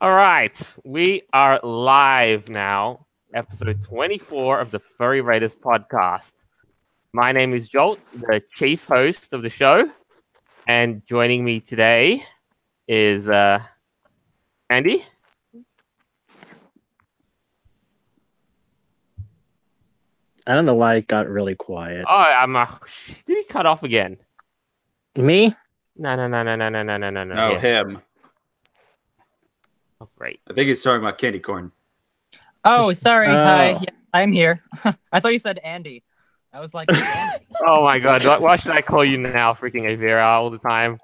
All right, we are live now, episode 24 of the Furry Raiders podcast. My name is Jolt, the chief host of the show, and joining me today is Andy. I don't know why it got really quiet. Oh, did he cut off again? Me? No. No, him. Oh, great. I think he's talking about candy corn. Oh, sorry. Hi. Yeah, I'm here. I thought you said Andy. I was like, Andy. Oh my god, why should I call you now, freaking Avera, all the time?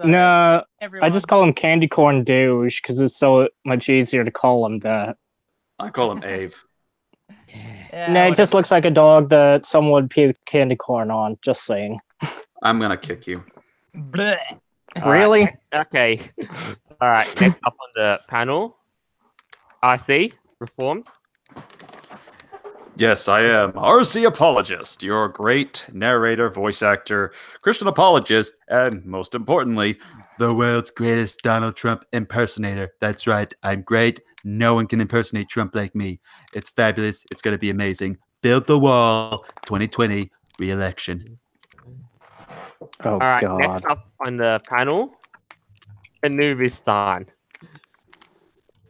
No, everyone. I just call him Candy Corn Douche because it's so much easier to call him that. I call him Ave. Yeah, No, it just looks like a dog that someone puked candy corn on. Just saying. I'm gonna kick you. Blech. Really? Right. Okay. All right. Next up on the panel, RC Reformed. Yes, I am RC Apologist, your great narrator, voice actor, Christian apologist, and most importantly, the world's greatest Donald Trump impersonator. That's right, I'm great. No one can impersonate Trump like me. It's fabulous. It's going to be amazing. Build the wall. 2020 re-election. Oh, All right. God. Next up on the panel, Anubistan.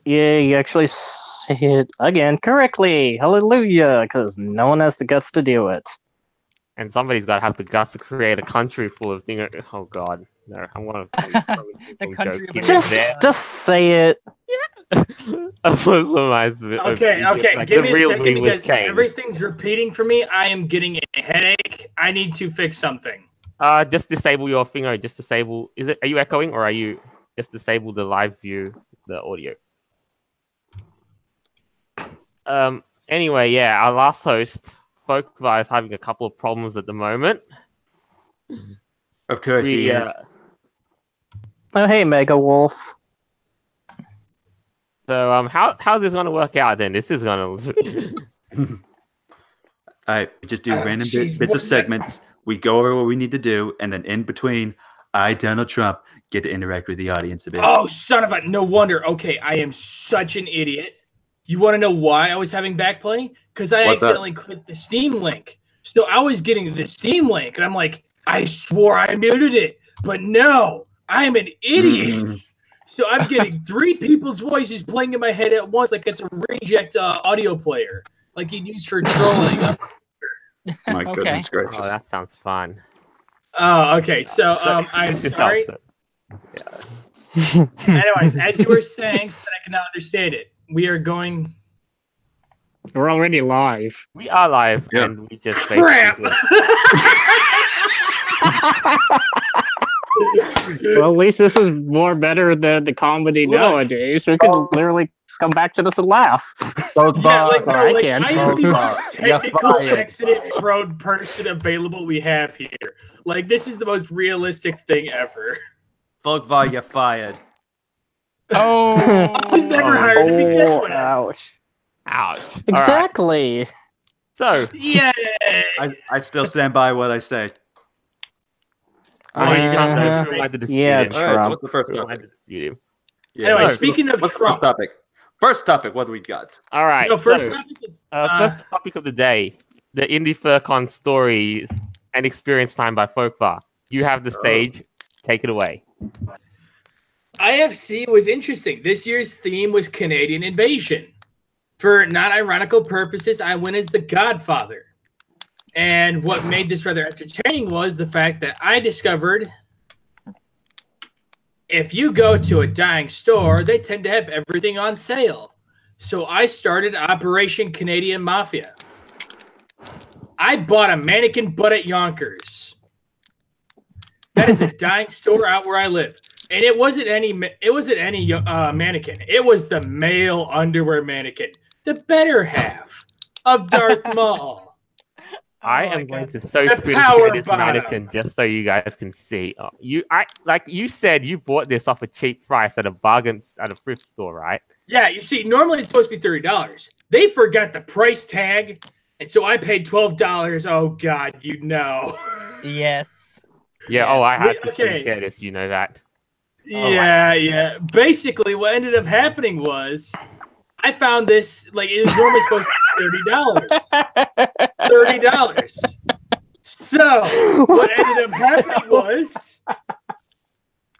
Yeah, you actually say it again correctly. Hallelujah, because no one has the guts to do it. And somebody's got to have the guts to create a country full of things. Oh God, no! I'm gonna The country of Just say it. Okay. Give me a second because changed. everything's repeating for me. I am getting a headache. I need to fix something. Just disable your thing. Or just disable. Are you echoing, or are you just disable the live view, the audio? Anyway, yeah, our last host, Folkvar, is having a couple of problems at the moment. Of course he is. Oh, hey, Mega Wolf. So, how's this gonna work out then? This is gonna. Alright, we just do random bits of segments. We go over what we need to do, and then in between, I, Donald Trump, get to interact with the audience a bit. Oh, son of a... No wonder. Okay, I am such an idiot. You want to know why I was having backplay? Because I accidentally clicked the Steam link. So I was getting the Steam link, and I'm like, I swore I muted it. But no, I am an idiot. So I'm getting three people's voices playing in my head at once like it's a reject audio player. Like you'd use for trolling. My goodness gracious. Oh, that sounds fun. Oh, okay. So I'm sorry. Anyways, as you were saying, so I cannot understand it. We are going. We're already live. We are live, Yeah. and we just Crap! Well, at least this is more better than the comedy nowadays. We can literally come back to this and laugh. I can. am the most technical accident-prone person available we have here. Like, this is the most realistic thing ever. Folkvar, you're fired. Oh, I was never hired to begin with. Ouch. Ouch. Exactly. Right. So, Yay! I still stand by what I say. Yeah, Alright, so what's the first topic? Yeah. Anyway, so speaking of what's the Trump. first topic? First topic, what do we got? All right. No, first so, topic, first topic of the day: the Indy Fur Con stories and experience time by Folkvar. You have the stage. Take it away. IFC was interesting. This year's theme was Canadian invasion. For non-ironical purposes, I went as the Godfather. And what made this rather entertaining was the fact that I discovered if you go to a dying store, they tend to have everything on sale. So I started Operation Canadian Mafia. I bought a mannequin butt at Yonkers. That is a dying store out where I live. And it wasn't any mannequin. It was the male underwear mannequin. The better half of Darth Maul. I am going to The screenshot this power mannequin just so you guys can see. Like you said, you bought this off a cheap price at a bargain at a thrift store, right? Yeah, you see, normally it's supposed to be $30. They forgot the price tag, and so I paid $12. Oh God, you know. yes. Yeah. Yes. Oh, I had to Okay. screenshare this. You know that. Yeah. Basically, what ended up happening was I found this, like, it was normally supposed to be $30. So, what ended up happening was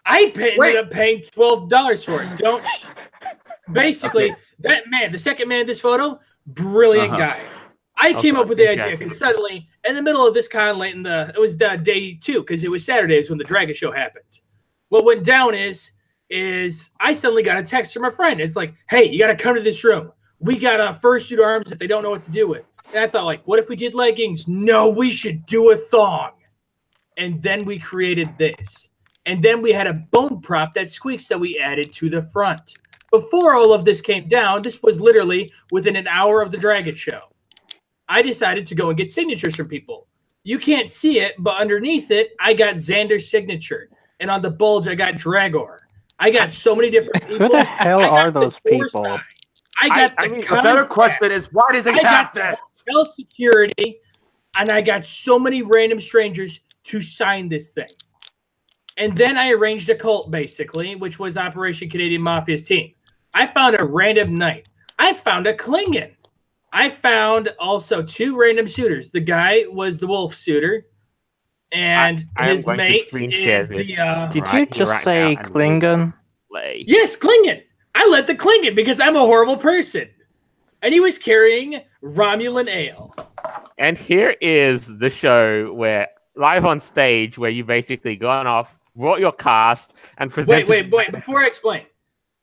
I ended up paying $12 for it. Basically, that man, the second man in this photo, brilliant guy. I came up with the idea because suddenly, in the middle of this con, it was day 2 because it was Saturdays when the Dragon Show happened. What went down is I suddenly got a text from a friend. It's like, hey, you got to come to this room. We got fursuit arms that they don't know what to do with. And I thought, like, what if we did leggings? No, we should do a thong. And then we created this. And then we had a bone prop that squeaks that we added to the front. Before all of this came down, this was literally within an hour of the Dragon Show. I decided to go and get signatures from people. You can't see it, but underneath it, I got Xander's signature. And on the bulge, I got Dragor. I got so many different people. Who the hell are those people? I got the better question is, why does it have this? Hotel security, and I got so many random strangers to sign this thing. And then I arranged a cult, basically, which was Operation Canadian Mafia's team. I found a random knight. I found a Klingon. I found also 2 random suitors. The guy was the wolf suitor, and his mate is the... Did you just say Klingon? Yes, Klingon. I let the Klingon because I'm a horrible person. And he was carrying Romulan ale. And here is the show where, live on stage, where you basically gone off, brought your cast, and presented... Wait. Before I explain.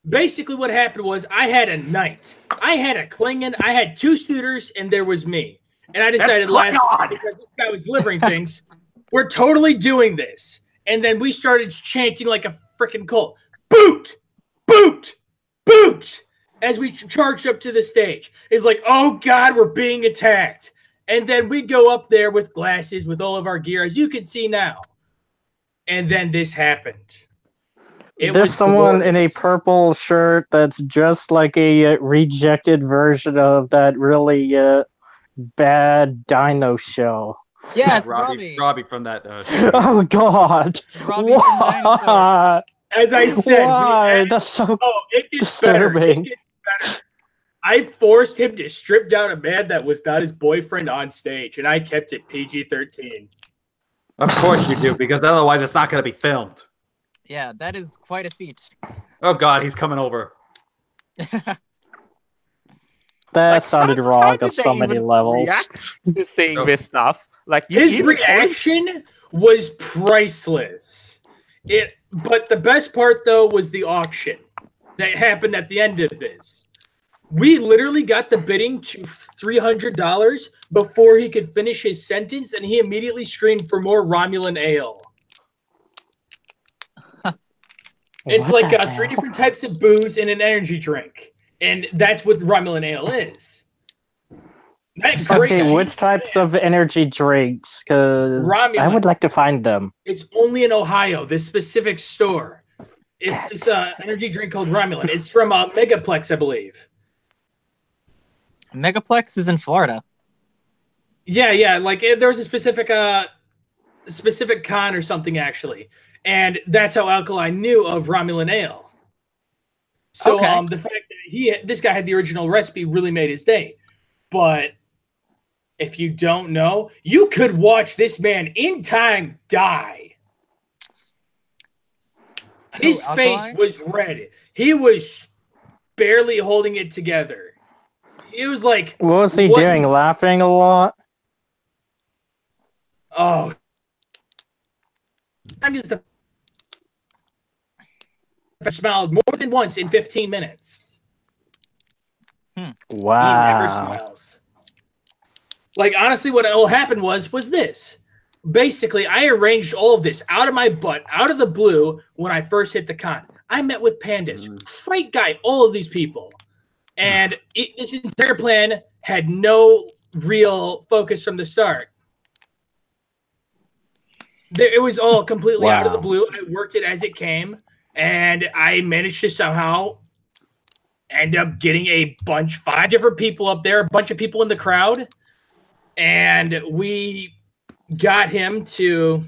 Basically what happened was I had a knight. I had a Klingon. I had 2 suitors, and there was me. And I decided last week, because this guy was delivering things, we're totally doing this. And then we started chanting like a freaking cult. Boot! Boot! Boot! As we charged up to the stage. It's like, oh God, we're being attacked. And then we go up there with glasses, with all of our gear, as you can see now. And then this happened. There's someone in a purple shirt that's just like a rejected version of that really bad dino show. Yeah, it's Robbie. Robbie from that show. Oh God! Robbie from Dinosaur. As I said, why? That's so disturbing. It gets better. I forced him to strip down a man that was not his boyfriend on stage, and I kept it PG-13. Of course you do, because otherwise it's not going to be filmed. Yeah, that is quite a feat. Oh God, he's coming over. That sounded wrong on so many levels. To seeing this stuff, like his reaction was priceless. But the best part though was the auction that happened at the end of this. We literally got the bidding to $300 before he could finish his sentence, and he immediately screamed for more Romulan ale. It's like 3 different types of booze and an energy drink. And that's what Romulan ale is. Okay, which types of energy drinks? Because I would like to find them. It's only in Ohio, this specific store. It's this energy drink called Romulan. It's from Megaplex, I believe. Megaplex is in Florida. Yeah. Like there was a specific con or something, actually. And that's how Alkaline knew of Romulan ale. So the fact that this guy had the original recipe really made his day. But if you don't know, you could watch this man in time die. His face was red. He was barely holding it together. It was like... What was he doing? Laughing a lot? Oh. I'm just smiled more than once in 15 minutes. Wow. He never smiles. Like, honestly, what will happen was this. Basically, I arranged all of this out of my butt, out of the blue, when I first hit the con. I met with Pandas. Great guy, all of these people. And this entire plan had no real focus from the start. It was all completely out of the blue. I worked it as it came. And I managed to somehow end up getting 5 different people up there, a bunch of people in the crowd. And we got him to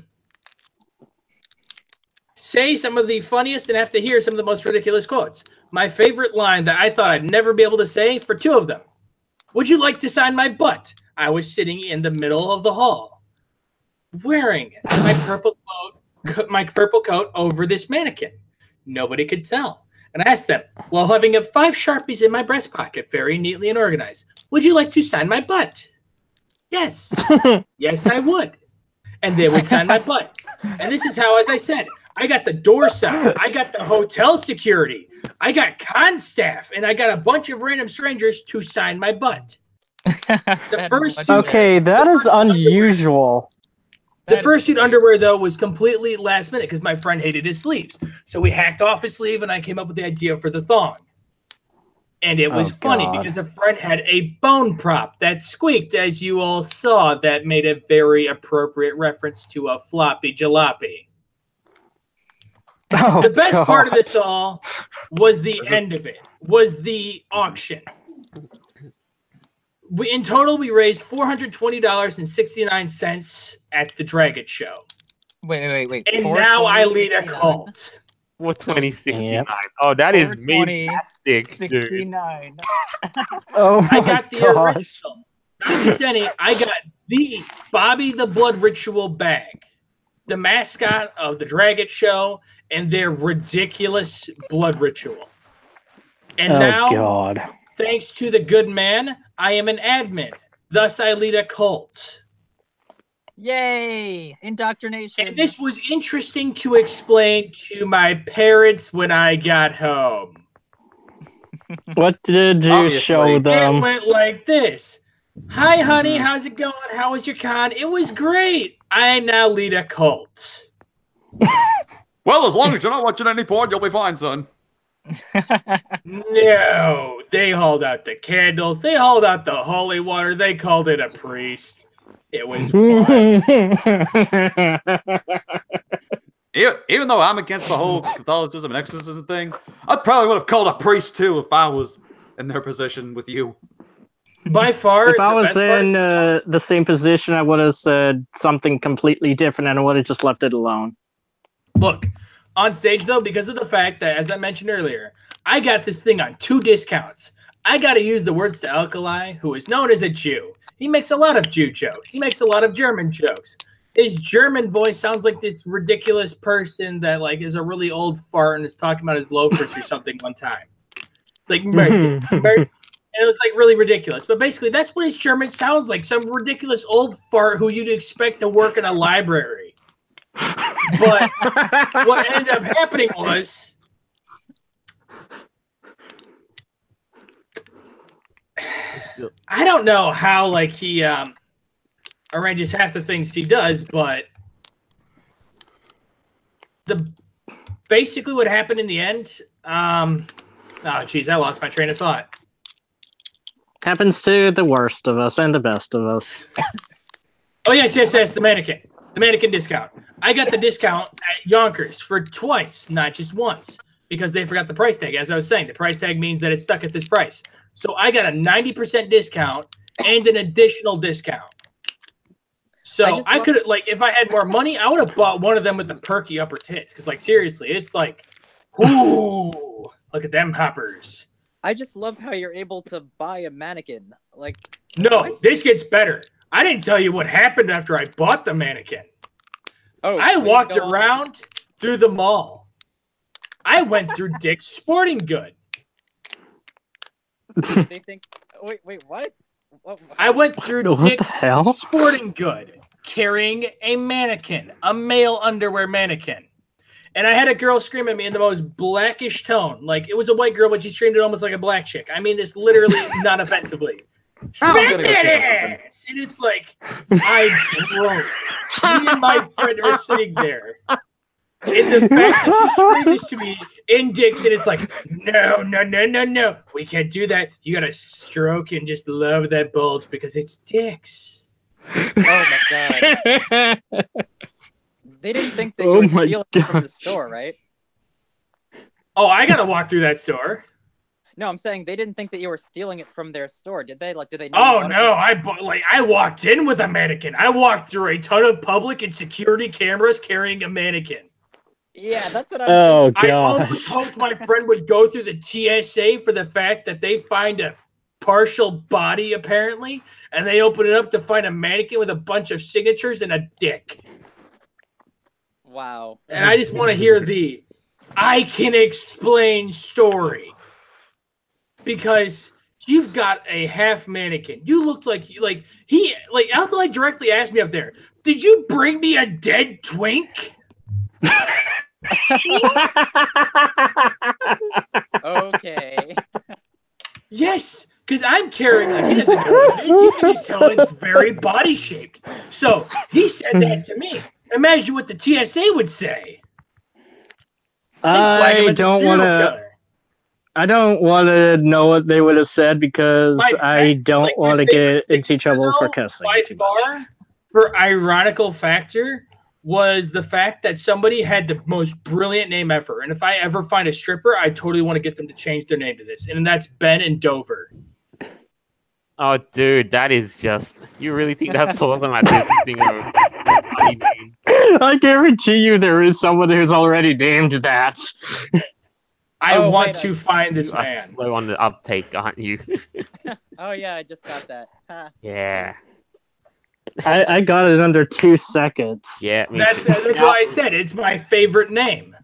say some of the funniest and have to hear some of the most ridiculous quotes. My favorite line that I thought I'd never be able to say for two of them. Would you like to sign my butt? I was sitting in the middle of the hall, wearing my purple coat over this mannequin. Nobody could tell. And I asked them, while having 5 Sharpies in my breast pocket, very neatly and organized, would you like to sign my butt? Yes. Yes, I would. And they would sign my butt. And this is how, as I said, I got the door sign. I got the hotel security. I got con staff. And I got a bunch of random strangers to sign my butt. Okay, that is unusual. The fursuit underwear, though, was completely last minute because my friend hated his sleeves. So we hacked off his sleeve, and I came up with the idea for the thong. And it was funny because a friend had a bone prop that squeaked, as you all saw, that made a very appropriate reference to a floppy jalopy. The best part of this all was the end of it, was the auction. In total, we raised $420.69 at the Dragon Show. Wait. And now I lead a cult. What 2069? Oh, that is fantastic, 69. Oh my I got the original. Not just any. I got the Bobby the Blood Ritual bag, the mascot of the Dragon Show, and their ridiculous blood ritual. And now, thanks to the good man, I am an admin. Thus, I lead a cult. Yay! Indoctrination. And this was interesting to explain to my parents when I got home. What did you show them? It went like this. Hi, honey. How's it going? How was your con? It was great. I now lead a cult. Well, as long as you're not watching any porn, you'll be fine, son. No. They hauled out the candles. They hauled out the holy water. They called it a priest. It was fun. Even though I'm against the whole Catholicism and exorcism thing, I probably would have called a priest too if I was in their position with you. By far, if I was in the same position, I would have said something completely different and I would have just left it alone. Look, on stage though, because of the fact that, as I mentioned earlier, I got this thing on 2 discounts. I got to use the words to Alkali, who is known as a Jew. He makes a lot of Jew jokes. He makes a lot of German jokes. His German voice sounds like this ridiculous person that like is a really old fart and is talking about his loafers or something one time. Like, and it was like really ridiculous. But basically, that's what his German sounds like. Some ridiculous old fart who you'd expect to work in a library. But what ended up happening was I don't know how like he arranges half the things he does, but basically what happened in the end, oh geez, I lost my train of thought. Happens to the worst of us and the best of us. Oh yes, the mannequin. The mannequin discount. I got the discount at Yonkers for twice, not just once, because they forgot the price tag. As I was saying, the price tag means that it's stuck at this price. So I got a 90% discount and an additional discount. So I could have, like, if I had more money, I would have bought one of them with the perky upper tits. Because, like, seriously, it's like, ooh, look at them hoppers. I just love how you're able to buy a mannequin. Like, no, what? This gets better. I didn't tell you what happened after I bought the mannequin. Oh, I walked around through the mall. I went through Dick's Sporting Good. They think, wait, what? I went through Dick's Sporting Good carrying a mannequin, a male underwear mannequin. And I had a girl scream at me in the most blackish tone. Like, it was a white girl, but she screamed it almost like a black chick. I mean this literally, not offensively. Smack that ass! And it's like, I broke. Me and my friend are sitting there. And the fact that she screamed this to me in Dick's, and it's like, no. We can't do that. You gotta stroke and just love that bulge because it's Dick's. Oh my god. They didn't think that you were stealing from the store, right? Oh, I gotta walk through that store. No, I'm saying they didn't think that you were stealing it from their store, did they? Like, did they know? Oh no, I walked in with a mannequin. I walked through a ton of public and security cameras carrying a mannequin. Yeah, that's what I'm I almost hoped my friend would go through the TSA for the fact that they find a partial body, apparently, and they open it up to find a mannequin with a bunch of signatures and a dick. Wow. And I just want to hear the I can explain story. Because you've got a half mannequin. You looked like Alkali directly asked me up there, did you bring me a dead twink? Okay. Yes, because I'm carrying, like, he doesn't know what it is. You can just tell it's very body shaped. So he said that to me. Imagine what the TSA would say. I don't want to know what they would have said because I don't want to get into trouble for cussing. By far, for ironical factor, was the fact that somebody had the most brilliant name ever. And if I ever find a stripper, I totally want to get them to change their name to this. And that's Ben and Dover. Oh, dude, that is just... You really think that's awesome at this thing of... I guarantee you there is someone who's already named that. I want to find this man. Slow on the uptake, aren't you? Oh, yeah, I just got that. Huh. Yeah. I got it under 2 seconds. Yeah. That's why I said it's my favorite name.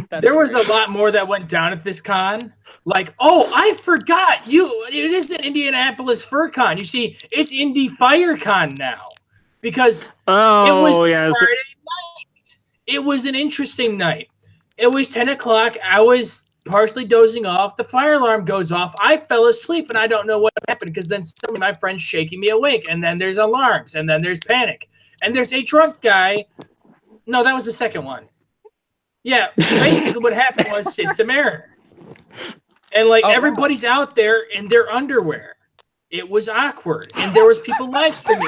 There was a lot more that went down at this con. Like, oh, I forgot. It is the Indianapolis Fur Con. You see, it's Indy Fur Con now. Because it was Friday night. It was an interesting night. It was 10 o'clock. I was partially dozing off. The fire alarm goes off. I fell asleep, and I don't know what happened because then suddenly my friend's shaking me awake, and then there's alarms, and then there's panic. And there's a drunk guy. No, that was the second one. Yeah, basically what happened was system error. And, everybody's out there in their underwear. It was awkward, and there was people live streaming.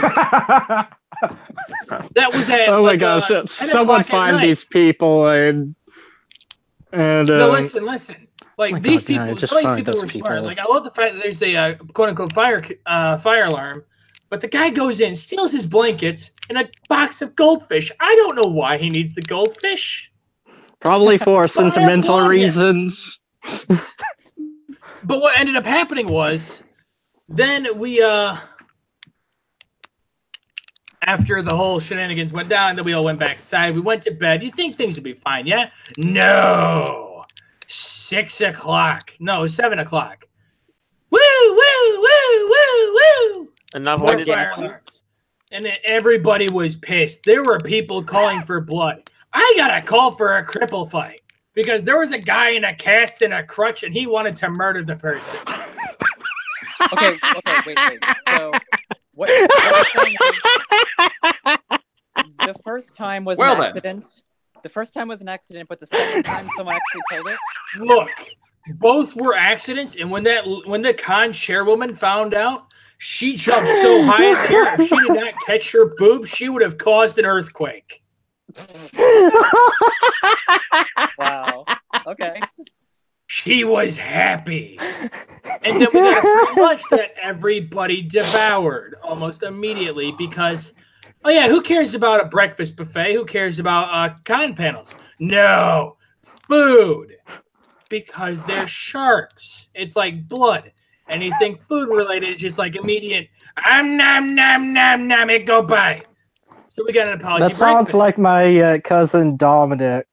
That was at my gosh! Someone find these people and no, listen. These people, some of these people were smart. Like, I love the fact that there's a quote unquote fire alarm, but the guy goes in, steals his blankets and a box of goldfish. I don't know why he needs the goldfish. Probably for sentimental reasons. But what ended up happening was, then we after the whole shenanigans went down, then we all went back inside. We went to bed. You think things would be fine, yeah? No. 6 o'clock. No, 7 o'clock. Woo, woo, woo, woo, woo. Another one. Fire alarms. And then everybody was pissed. There were people calling for blood. I got a call for a cripple fight because there was a guy in a cast and a crutch, and he wanted to murder the person. Okay, wait. So, what you're saying is the first time was an accident. The first time was an accident, but the second time someone actually pulled it. Look, both were accidents, and when the con chairwoman found out, she jumped so high in the air. If she did not catch her boob, she would have caused an earthquake. Wow. Okay. She was happy. And then we got a free lunch that everybody devoured almost immediately because, oh yeah, who cares about a breakfast buffet? Who cares about con panels? No, food. Because they're sharks. It's like blood. Anything food related is just like immediate, nom, nom, nom, nom, it go by. So we got an apology. That sounds like my cousin Dominic.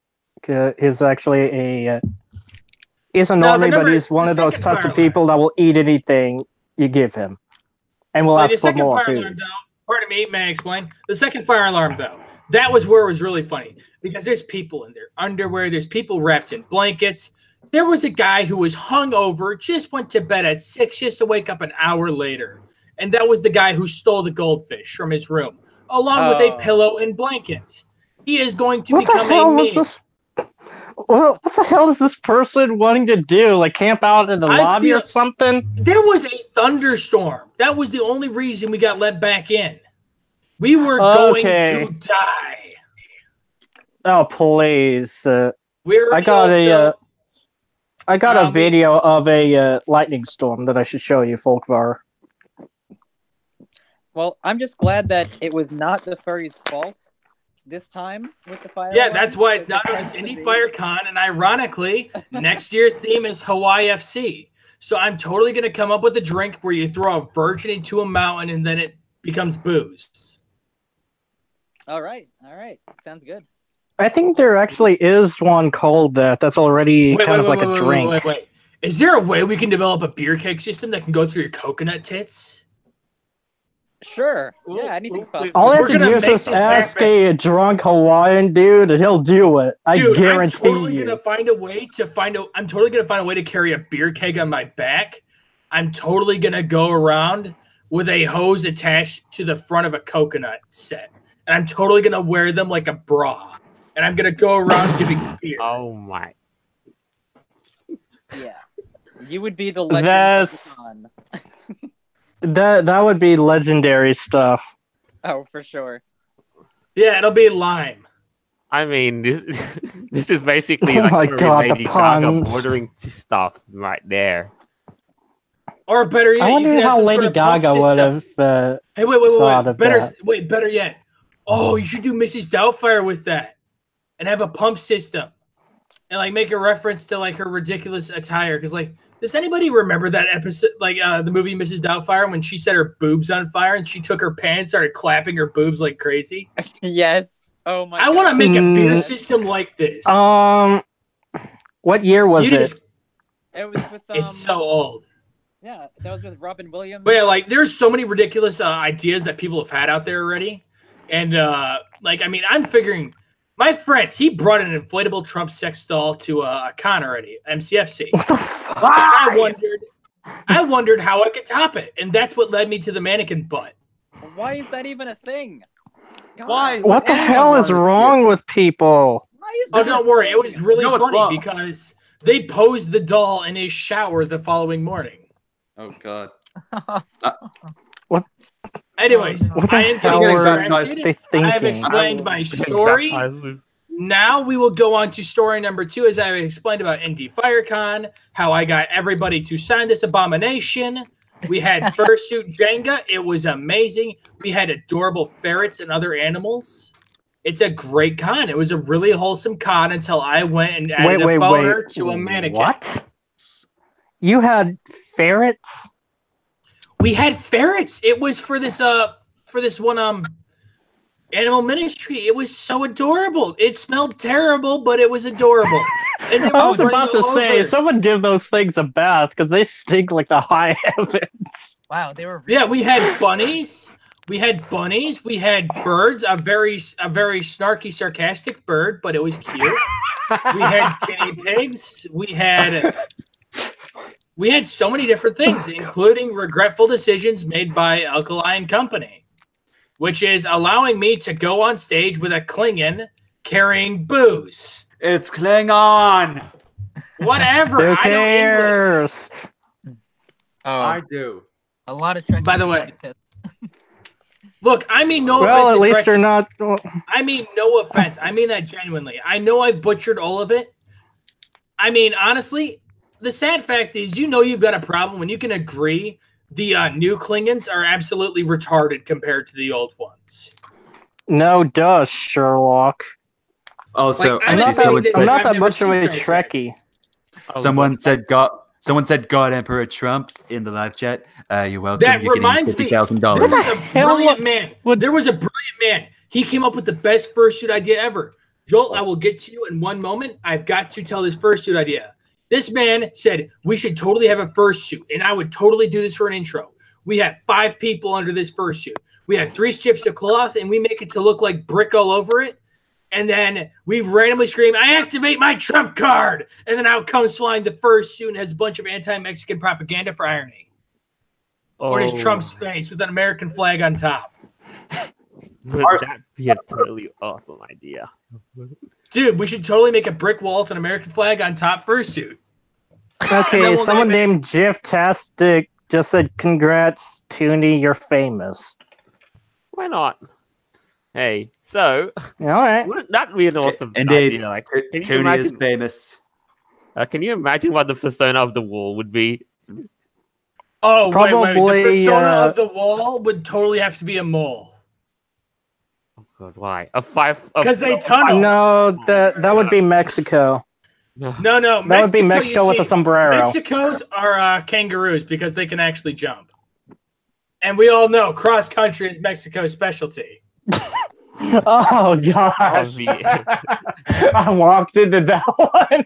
Is actually a... He's a normie, but he's one of those types of people that will eat anything you give him. And will ask for more food. Pardon me, may I explain? The second fire alarm, though, that was where it was really funny. Because there's people in their underwear. There's people wrapped in blankets. There was a guy who was hungover, just went to bed at 6 just to wake up an hour later. And that was the guy who stole the goldfish from his room, along with a pillow and blanket. He is going to become a meme. Well, what the hell is this person wanting to do? Like camp out in the lobby or something? There was a thunderstorm. That was the only reason we got let back in. We were going to die. Oh, please. I got a video of a lightning storm that I should show you, Folkvar. Well, I'm just glad that it was not the furry's fault. this time with the fire. Yeah, that's why it's now known as Indy Fur Con, and ironically, next year's theme is Hawaii FC. So I'm totally going to come up with a drink where you throw a virgin into a mountain and then it becomes booze. All right. Sounds good. I think there actually is one called that. That's already kind of like a drink. Wait. Is there a way we can develop a beer keg system that can go through your coconut tits? Sure. Yeah, anything's possible. All I have to do is just ask a drunk Hawaiian dude, and he'll do it. I guarantee I'm totally you. I'm totally gonna find a way to carry a beer keg on my back. I'm totally gonna go around with a hose attached to the front of a coconut set, and I'm totally gonna wear them like a bra, and I'm gonna go around giving beer. Oh my! Yeah, you would be the legend. That would be legendary stuff. Oh, for sure. Yeah, it'll be lime. I mean, this is basically Oh like my God, Lady the Gaga puns. bordering to stuff right there. Or better yet, I you wonder can have how some Lady sort of pump Gaga would system. have. Hey, thought of that. Better yet. Oh, you should do Mrs. Doubtfire with that, and have a pump system, and like make a reference to like her ridiculous attire. Because like, does anybody remember that episode, like the movie Mrs. Doubtfire, when she set her boobs on fire and she took her pants, started clapping her boobs like crazy? Yes. Oh my! I want to make a beer system like this. What year was it? It was with. It's so old. Yeah, that was with Robin Williams. But yeah, like there's so many ridiculous ideas that people have had out there already, and like I mean, I'm figuring. My friend, he brought an inflatable Trump sex doll to a con already, MCFC. What the fuck? I wondered how I could top it, and that's what led me to the mannequin butt. Why is that even a thing? God. Why? What the hell is wrong with people? Why is Oh, this don't worry, it was really No, it's funny wrong. because they posed the doll in his shower the following morning. Oh God. Anyways, What the I am hell getting were distracted. they I have thinking? explained my story. Now we will go on to story number 2, as I explained about Indy Fur Con, how I got everybody to sign this abomination. We had fursuit Jenga. It was amazing. We had adorable ferrets and other animals. It's a great con. It was a really wholesome con until I went and added a boner to a mannequin. What? You had ferrets? We had ferrets. It was for this one animal ministry. It was so adorable. It smelled terrible, but it was adorable. And I was about to say, someone give those things a bath because they stink like the high heavens. Wow, they were. Yeah, we had bunnies. We had bunnies. We had birds. A very snarky, sarcastic bird, but it was cute. We had guinea pigs. We had so many different things, including regretful decisions made by Alkaline Company, which is allowing me to go on stage with a Klingon carrying booze. It's Klingon. Whatever. Who cares? Oh, I do. a lot of. By the way, look, I mean no offense. Well, at least you're not. I mean no offense. I mean that genuinely. I know I've butchered all of it. I mean, honestly, the sad fact is, you know, you've got a problem when you can agree the new Klingons are absolutely retarded compared to the old ones. No, duh, Sherlock. Also, Like, I'm not actually, that much of a seen Star Trek. Trekkie. someone said God Emperor Trump in the live chat. You're welcome. That You're getting reminds me. $50,000. There was a hell brilliant man. would- There was a brilliant man. He came up with the best fursuit idea ever. Joel, I will get to you in one moment. I've got to tell this fursuit idea. This man said we should totally have a fursuit, and I would totally do this for an intro. We have 5 people under this fursuit. We have 3 strips of cloth, and we make it to look like brick all over it. And then we randomly scream, "I activate my Trump card!" And then out comes flying the fursuit and has a bunch of anti-Mexican propaganda for irony. Or it is Trump's face with an American flag on top. Would that be a totally awesome idea? Dude, we should totally make a brick wall with an American flag on top fursuit. Okay, we'll someone name named Jif-tastic just said, "Congrats, Toonie, you're famous." Why not? Hey, so All right. wouldn't that be an awesome Indeed. idea? Like, can you Tony is imagine? famous. Can you imagine what the persona of the wall would be? Oh, wait. Probably, The persona of the wall would totally have to be a mole. God, why? A five? Because they tunnel. No, that would be Mexico. No. That would be Mexico with a sombrero. Mexicos are kangaroos because they can actually jump. And we all know cross country is Mexico's specialty. Oh gosh! I walked into that one.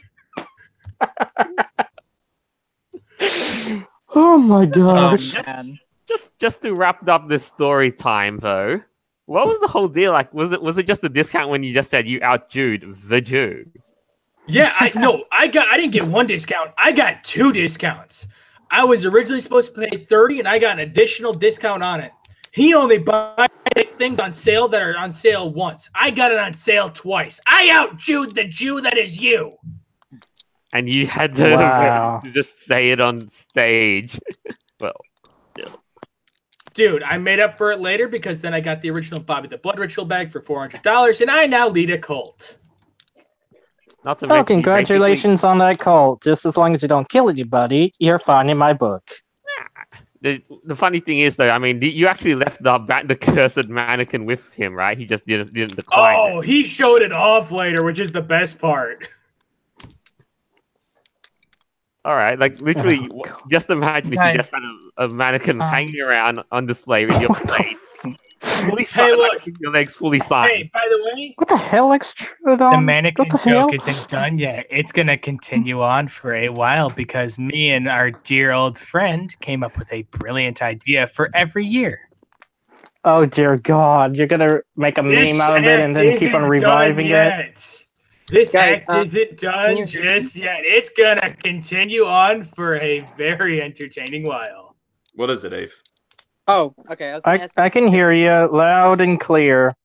Oh my gosh! Just to wrap up this story time though, what was the whole deal like? Was it just a discount when you just said you out-Jewed the Jew? Yeah, I didn't get one discount. I got 2 discounts. I was originally supposed to pay 30 and I got an additional discount on it. He only buys things on sale that are on sale once. I got it on sale twice. I out-Jewed the Jew that is you. And you had to just say it on stage. Well, still. Dude, I made up for it later because then I got the original Bobby the Blood Ritual bag for $400 and I now lead a cult. Not to Well, mention congratulations on that cult. Just as long as you don't kill anybody, you're fine in my book. The funny thing is, though, I mean, you actually left the cursed mannequin with him, right? He just didn't decline. Oh, he showed it off later, which is the best part. All right, like literally, just imagine if you just had a mannequin hanging around on display with your plate. Hey, look, your legs fully signed. Hey, by the way, what the hell, Extradon? The mannequin joke isn't done yet. It's gonna continue on for a while because me and our dear old friend came up with a brilliant idea for every year. Oh dear God! You're gonna make a meme out of it and then keep on reviving it. This act isn't done just yet. It's gonna continue on for a very entertaining while. What is it, Ave? Oh, okay. I can hear you loud and clear.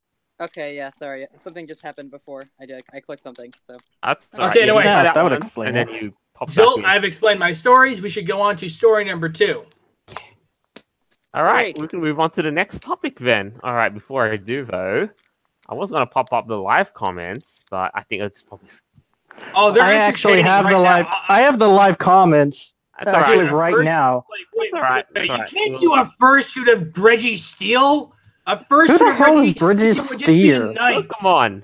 Okay, yeah, sorry. Something just happened before. I clicked something, so. That's okay, no, wait. That would explain and it. then you pop Jolt, back in. I've explained my stories. We should go on to story number 2. All right, Great. we can move on to the next topic then. All right, before I do though, I was gonna pop up the live comments, but I think it's probably. Oh, they're I actually entertaining have right the live. now. I have the live comments. That's all Actually, right. right now. Wait, That's all right. wait, That's all you right. can't do a fursuit of Reggie Steele. A fursuit Who the of hell is Reggie Bridget Steele would just be Steele? nice. Oh, come on.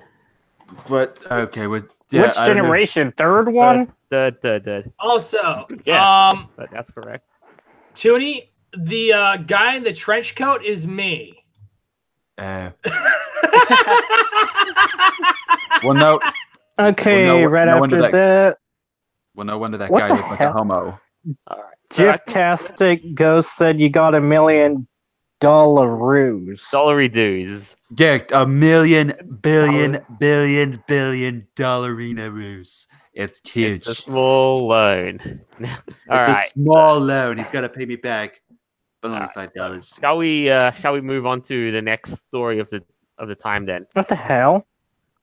But okay, with Which generation? Third one? The Also, yeah, but that's correct. Toonie, the guy in the trench coat is me. well, no. Okay, Well, no right no wonder after that. Well, no wonder that What guy the looked like a hell? homo. All right. So I think Jiftastic Ghost said you got $1 million dollaroos. dollary dues. Yeah, $1 billion dollarina-roos. It's huge. It's a small loan. All It's right. a small loan. He's got to pay me back, but only $5. Shall we move on to the next story of the time then? What the hell?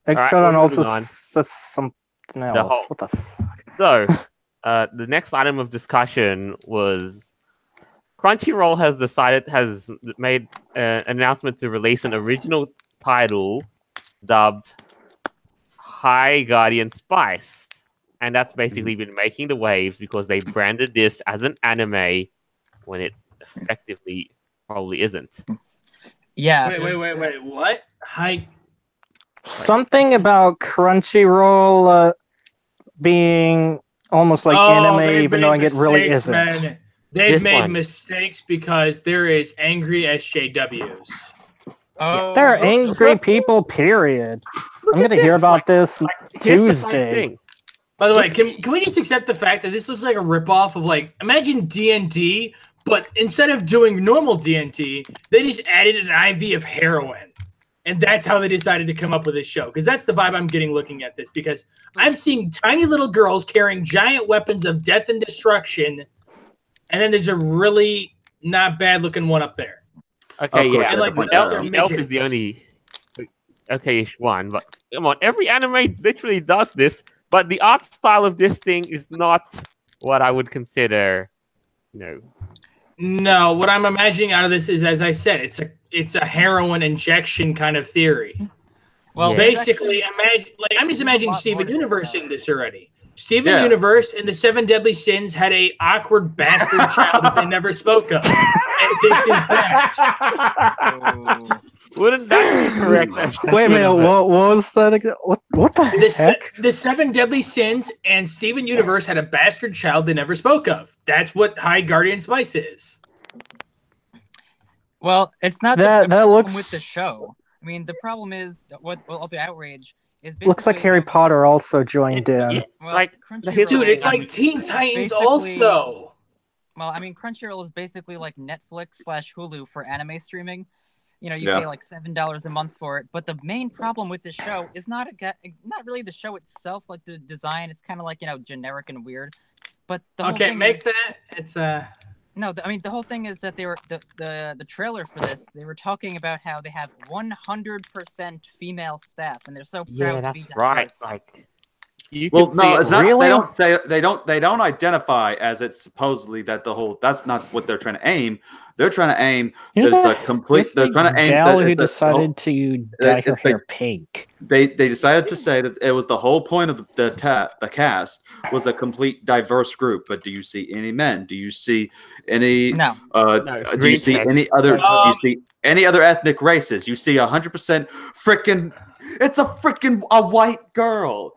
right, Extradon we're also moving on. says something else. whole- What the fuck? So, the next item of discussion was Crunchyroll has made an announcement to release an original title dubbed High Guardian Spice, and that's basically been making the waves because they branded this as an anime when it effectively probably isn't. Yeah. Wait. What? Hi. Something about Crunchyroll being almost like anime, they've even made though it really mistakes, isn't. man. They've This made one. mistakes because there is angry SJWs. Oh, There are angry people, period. I'm going to hear about this Here's the funny Tuesday. thing. By the way, can we just accept the fact that this looks like a ripoff of, like, imagine D&D, but instead of doing normal D&D, they just added an IV of heroin. And that's how they decided to come up with this show. Because that's the vibe I'm getting looking at this. Because I'm seeing tiny little girls carrying giant weapons of death and destruction. And then there's a really not bad looking one up there. Okay, Of course, yeah. and, like, the the elf, elf the elf is midgets. the only okay-ish one, but come on, every anime literally does this, but the art style of this thing is not what I would consider, No, what I'm imagining out of this is, as I said, it's a heroin injection kind of theory. Well, Yeah. Basically, I'm just imagining Steven Universe in this already. Steven Universe and the Seven Deadly Sins had a awkward bastard child that they never spoke of. And this is that. Wouldn't that be correct? Wait a minute, what was that again? What the heck? The Seven Deadly Sins and Steven Universe had a bastard child they never spoke of. That's what High Guardian Spice is. Well, it's not that problem with the show. I mean, the problem is all the outrage is basically... Looks like Harry Potter also joined in. Well, like, dude, it's like Teen Titans also. Well, I mean, Crunchyroll is basically like Netflix/Hulu for anime streaming. You know, you pay like $7 a month for it. But the main problem with the show is not really the show itself, like the design. It's kind of like, you know, generic and weird. But the whole thing No, I mean, the whole thing is that they were the trailer for this. They were talking about how they have 100% female staff, and they're so proud to be diverse. Right. Like, well, no, it's not. Really? They don't identify as it's supposedly that the whole. That's not what they're trying to aim. They're trying to aim that it's a complete. They're trying to aim. Gal who decided to dye her hair pink. They decided to say that it was the whole point of the cast was a complete diverse group. But do you see any men? Do you see any? No. Do you see any other? Do you see any other ethnic races? You see 100% freaking. It's a freaking white girl.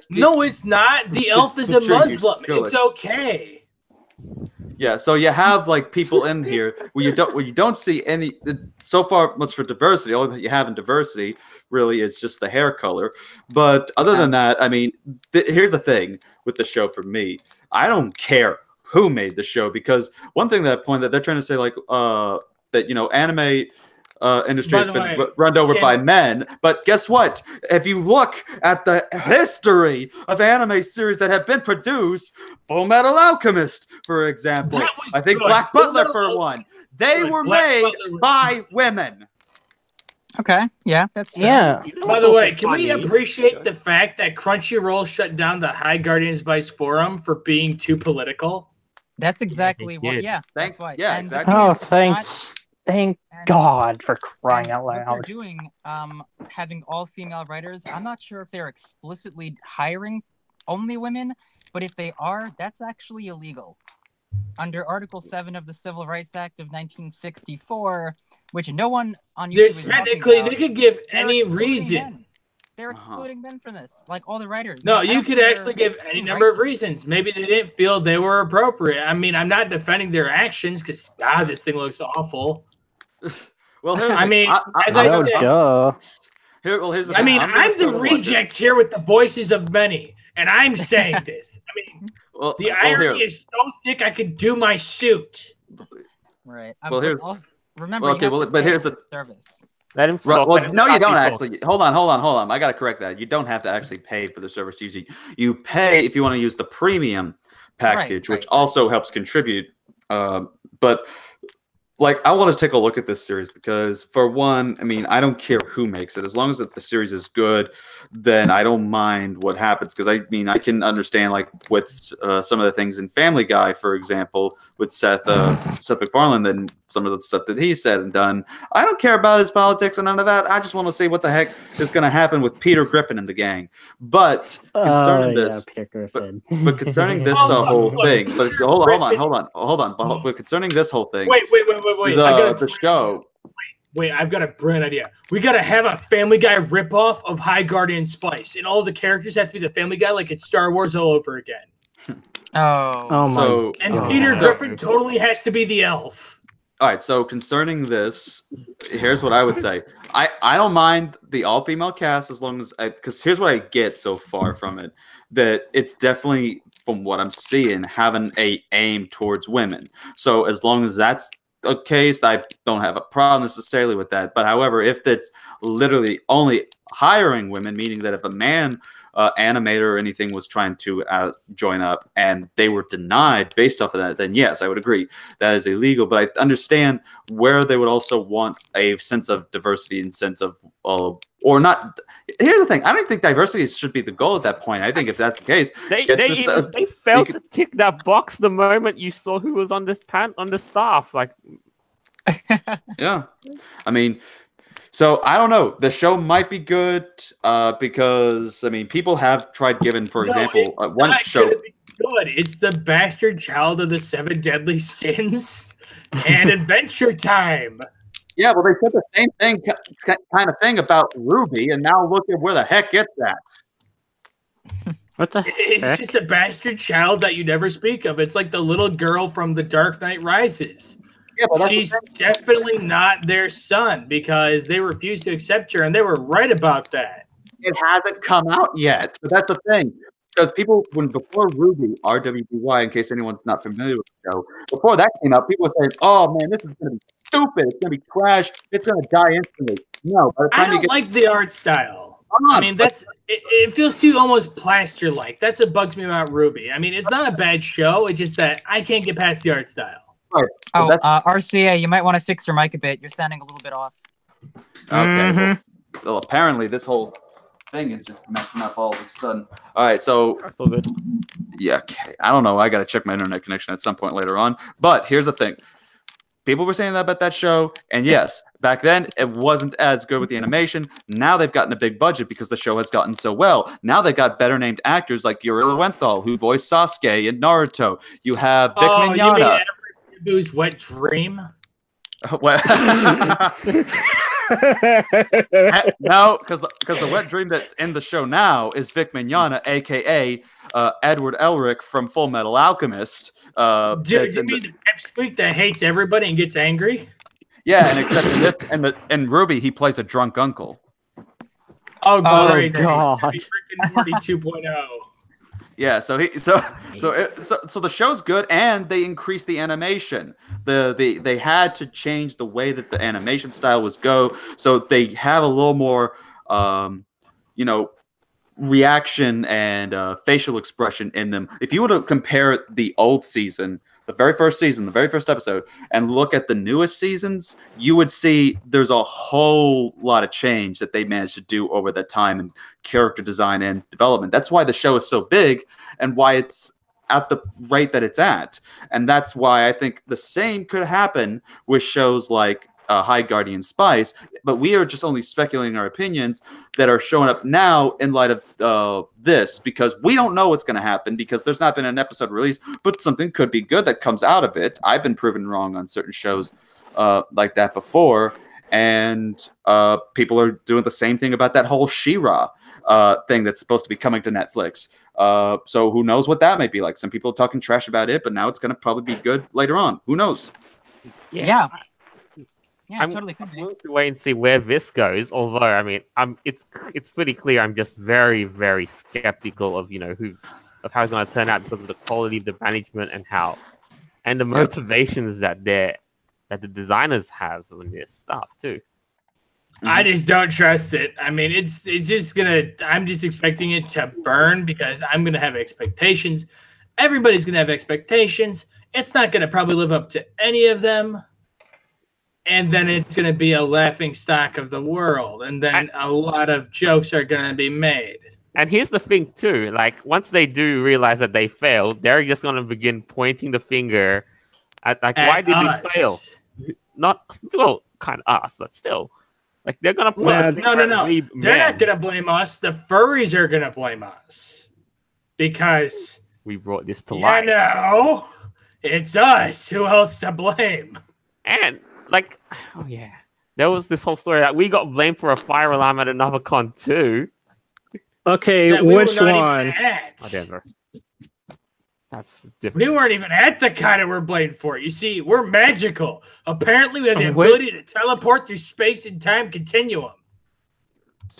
No, it's not. The elf is a Muslim. It's okay. Yeah, so you have like people in here where you don't see any so far much for diversity. All that you have in diversity really is just the hair color. But other than that, I mean, here's the thing with the show for me. I don't care who made the show, because one thing that they're trying to say, like that, you know, anime industry has been run over by men, but guess what? If you look at the history of anime series that have been produced, Full Metal Alchemist, for example, I think Black Butler for one, they were made by women. Okay, yeah, that's fair. Yeah. By the way, can we appreciate the fact that Crunchyroll shut down the High Guardian Spice forum for being too political? That's exactly what. Yeah, that's why. Yeah, and exactly. Oh, thanks. Thank God for crying out loud. What they're doing, having all female writers, I'm not sure if they're explicitly hiring only women, but if they are, that's actually illegal. Under Article 7 of the Civil Rights Act of 1964, which no one on YouTube is technically, about, they could give any reason. Men. They're excluding men from this, like all the writers. No, you could actually give any number of reasons. Maybe they didn't feel they were appropriate. I mean, I'm not defending their actions because, God, this thing looks awful. Well, I mean, as I said, here's the I mean, I'm the reject here with the voices of many, and I'm saying this. I mean, the irony is so thick I could do my suit. Right. Well, here's remember. Okay, but here's the service. Let him no, you don't actually. Hold on. I got to correct that. You don't have to actually pay for the service. You pay if you want to use the premium package, which also helps contribute. But like, I want to take a look at this series because, for one, I mean, I don't care who makes it. As long as the series is good, then I don't mind what happens. Because, I mean, I can understand, like, with some of the things in Family Guy, for example, with Seth MacFarlane and some of the stuff that he said and done. I don't care about his politics and none of that. I just want to see what the heck is going to happen with Peter Griffin and the gang. But concerning this, but concerning this whole thing, but hold on. But concerning this whole thing, wait. The show. Wait, I've got a brilliant idea. We got to have a Family Guy ripoff of High Guardian Spice, and all the characters have to be the Family Guy, like it's Star Wars all over again. Oh my! And Peter Griffin totally has to be the elf. All right, so concerning this, here's what I would say. I don't mind the all-female cast as long as because here's what I get so far from it, that it's definitely, from what I'm seeing, having a aim towards women. So as long as that's the case, I don't have a problem necessarily with that. But however, if it's literally only hiring women, meaning that if a man animator or anything was trying to join up and they were denied based off of that, then yes, I would agree that is illegal. But I understand where they would also want a sense of diversity and sense of or not. Here's the thing: I don't think diversity should be the goal at that point. I think if that's the case, they failed to tick that box the moment you saw who was on the staff. Like, yeah, I mean. So I don't know. The show might be good because I mean, people have tried giving, for example, one show. Good. It's the bastard child of the 7 deadly sins and Adventure Time. Yeah, well, they said the same thing, kind of thing about Ruby, and now look at where the heck it's at. What the It's heck? just a bastard child that you never speak of. It's like the little girl from The Dark Knight Rises. Yeah, but She's definitely not their son because they refused to accept her, and they were right about that. it hasn't come out yet. But that's the thing. Because people, before Ruby, RWBY, in case anyone's not familiar with the show, before that came out, people were saying, "Oh man, this is going to be stupid. It's going to be trash. It's going to die instantly." No, by the time I don't like the art style. I mean, it feels too almost plaster-like. That's what bugs me about Ruby. I mean, it's not a bad show. It's just that I can't get past the art style. Right. Oh, RCA, you might want to fix your mic a bit. You're sounding a little bit off. Okay. Well, apparently this whole thing is just messing up all of a sudden. All right, so That's all good. yeah, okay. I don't know. I got to check my internet connection at some point later on. But here's the thing. People were saying that about that show, and yes, back then it wasn't as good with the animation. Now they've gotten a big budget because the show has gotten so well. Now they've got better named actors like Yuri Lowenthal, who voiced Sasuke in Naruto. You have Vic Mignogna. Who's Wet Dream? No, because the wet dream that's in the show now is Vic Mignogna, aka Edward Elric from Full Metal Alchemist. Dude, you mean the pipsqueak that hates everybody and gets angry? Yeah, and except in this, in Ruby, he plays a drunk uncle. Oh, great! God. Freaking Morty 2.0. Yeah, so the show's good, and they increased the animation. They had to change the way that the animation style was go, so they have a little more, reaction and facial expression in them. If you were to compare the old season, the very first episode, and look at the newest seasons, you would see there's a whole lot of change that they managed to do over that time in character design and development. That's why the show is so big and why it's at the rate that it's at. And that's why I think the same could happen with shows like High Guardian Spice, but we are just only speculating our opinions that are showing up now in light of this, because we don't know what's going to happen because there's not been an episode released, but something could be good that comes out of it. I've been proven wrong on certain shows like that before, and people are doing the same thing about that whole She-Ra thing that's supposed to be coming to Netflix. So who knows what that might be like. Some people are talking trash about it, but now it's going to probably be good later on. Who knows? Yeah, I'm totally could be. going to wait and see where this goes. Although, I mean, it's pretty clear. I'm just very, very skeptical of of how it's going to turn out because of the quality of the management and the motivations that the designers have on this stuff too. I just don't trust it. I mean, it's just gonna. I'm just expecting it to burn because I'm gonna have expectations. Everybody's gonna have expectations. It's not gonna probably live up to any of them. And then it's going to be a laughing stock of the world. And then a lot of jokes are going to be made. And here's the thing, too. Like, once they do realize that they failed, they're just going to begin pointing the finger at, why did this fail? Not, well, kind of us, but still. Like, they're going to point No. They're not going to blame us. The furries are going to blame us. Because we brought this to light. It's us. Who else to blame? And... there was this whole story that we got blamed for a fire alarm at another con too. Okay, which one? Whatever. That's different. We weren't even at the kind that we're blamed for. You see, we're magical. Apparently, we have the ability to teleport through space and time continuum.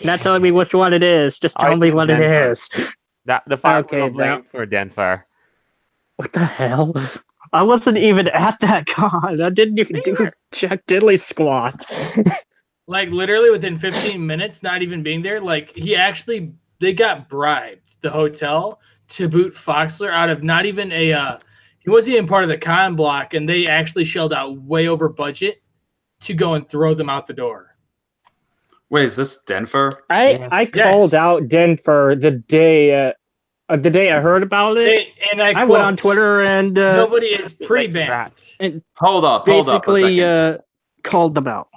Not telling me which one it is. Just tell me what it is. The fire was blamed for Denver. What the hell? I wasn't even at that con. I didn't even do Jack Diddley squat. Like, literally within 15 minutes, not even being there, they got bribed, the hotel, to boot Foxler out of not even he wasn't even part of the con block, and they actually shelled out way over budget to go and throw them out the door. Wait, is this Denver? I called out Denver the day I heard about it. And I went on Twitter and nobody is pre-banned. Hold up. Basically, called them out.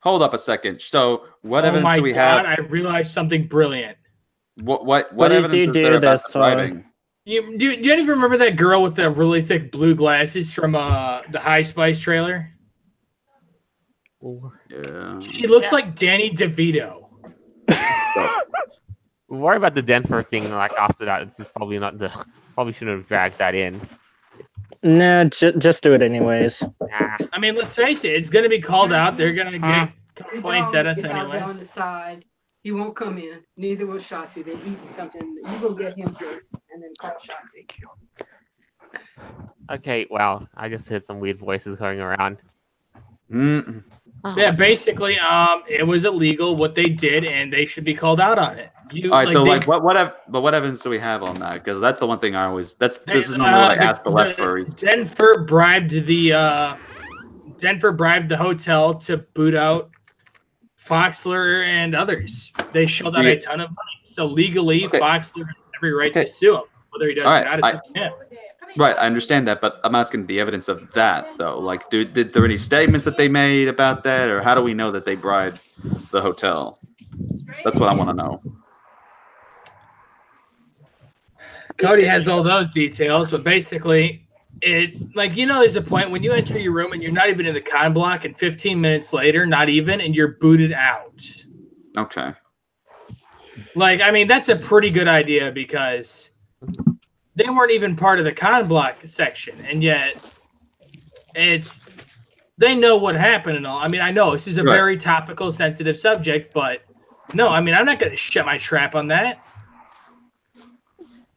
Hold up a second. So, what Oh evidence my do we God, have? I realized something brilliant. What did evidence you is do there about this the bribing? Do you even remember that girl with the really thick blue glasses from the High Spice trailer? Yeah. She looks like Danny DeVito. We'll worry about the Denver thing like after that. This is probably not the. Probably shouldn't have dragged that in. Nah, just do it anyways. Nah. I mean, let's face it, it's going to be called out. They're going to get complaints at us It's out there anyway. on the side. He won't come in. Neither will Shotzi. They eating something. You go get him first, and then call Shotzi. Okay, wow. I just heard some weird voices going around. Mm-mm. Yeah, basically, it was illegal what they did, and they should be called out on it. All right, so what evidence do we have on that? Because that's the one thing I always. This is normally what I ask the left furries. Denver bribed the hotel to boot out Foxler and others. They shelled out a ton of money. So legally, Foxler has every right to sue him. Whether he does or not, it's up to him. Right, I understand that, but I'm asking the evidence of that, though. Like, did there any statements that they made about that, or how do we know that they bribed the hotel? That's what I want to know. Cody has all those details, but basically, there's a point when you enter your room and you're not even in the con block, and 15 minutes later, not even, and you're booted out. Okay. That's a pretty good idea because they weren't even part of the con block section, and yet they know what happened and all. I mean, I know this is a very topical, sensitive subject, but no, I mean, I'm not going to shut my trap on that.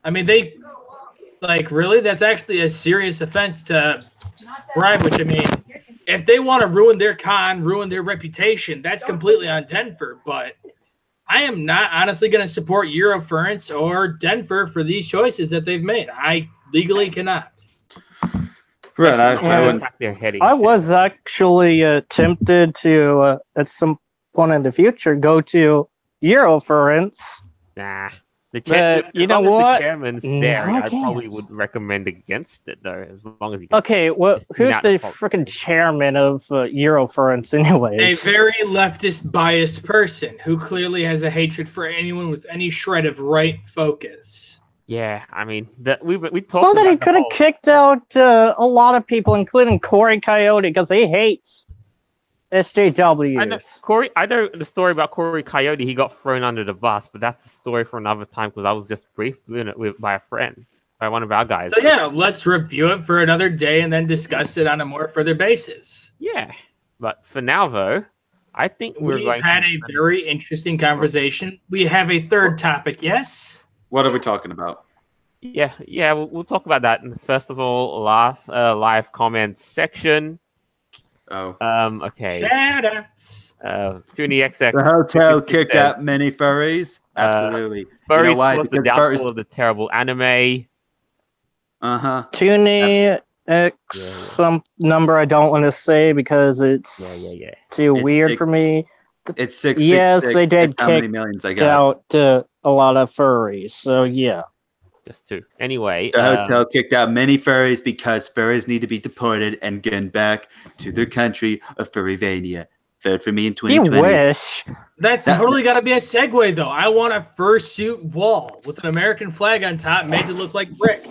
I mean, really? That's actually a serious offense to bribe, which, I mean, if they want to ruin their con, ruin their reputation, that's completely on Denver, but I am not honestly going to support Eurofurence or Denver for these choices that they've made. I legally cannot. Right. I was actually tempted to, at some point in the future, go to Eurofurence. Nah. You know what? The chairman's there, I probably would recommend against it, though, as long as you can. Okay, well, who's the freaking chairman of Eurofurence, anyways? A very leftist, biased person who clearly has a hatred for anyone with any shred of right focus. Yeah, I mean, we talked. Well, then he could have kicked out a lot of people, including Corey Coyote, because he hates SJWs. I know the story about Corey Coyote. He got thrown under the bus, but that's a story for another time because I was just briefed in it by a friend, by one of our guys. So yeah, let's review it for another day and then discuss it on a more further basis. Yeah, but for now, though, I think we've had a very interesting conversation. We have a third topic, yes? What are we talking about? Yeah, we'll talk about that. First of all, last live comments section. Oh. Okay. Shoutouts. TunyXX. The hotel kicked out many furries. Absolutely. Furries you know why? caused the Because downfall of the terrible anime. TunyX, some number I don't want to say because it's too weird for me. It's 6. Yes, they did how many millions I got? out a lot of furries. So yeah. Just 2. Anyway, the hotel kicked out many furries because furries need to be deported and getting back to their country of Furryvania. Vote for me in 2020. You wish. That's totally got to be a segue, though. I want a fursuit wall with an American flag on top made to look like brick.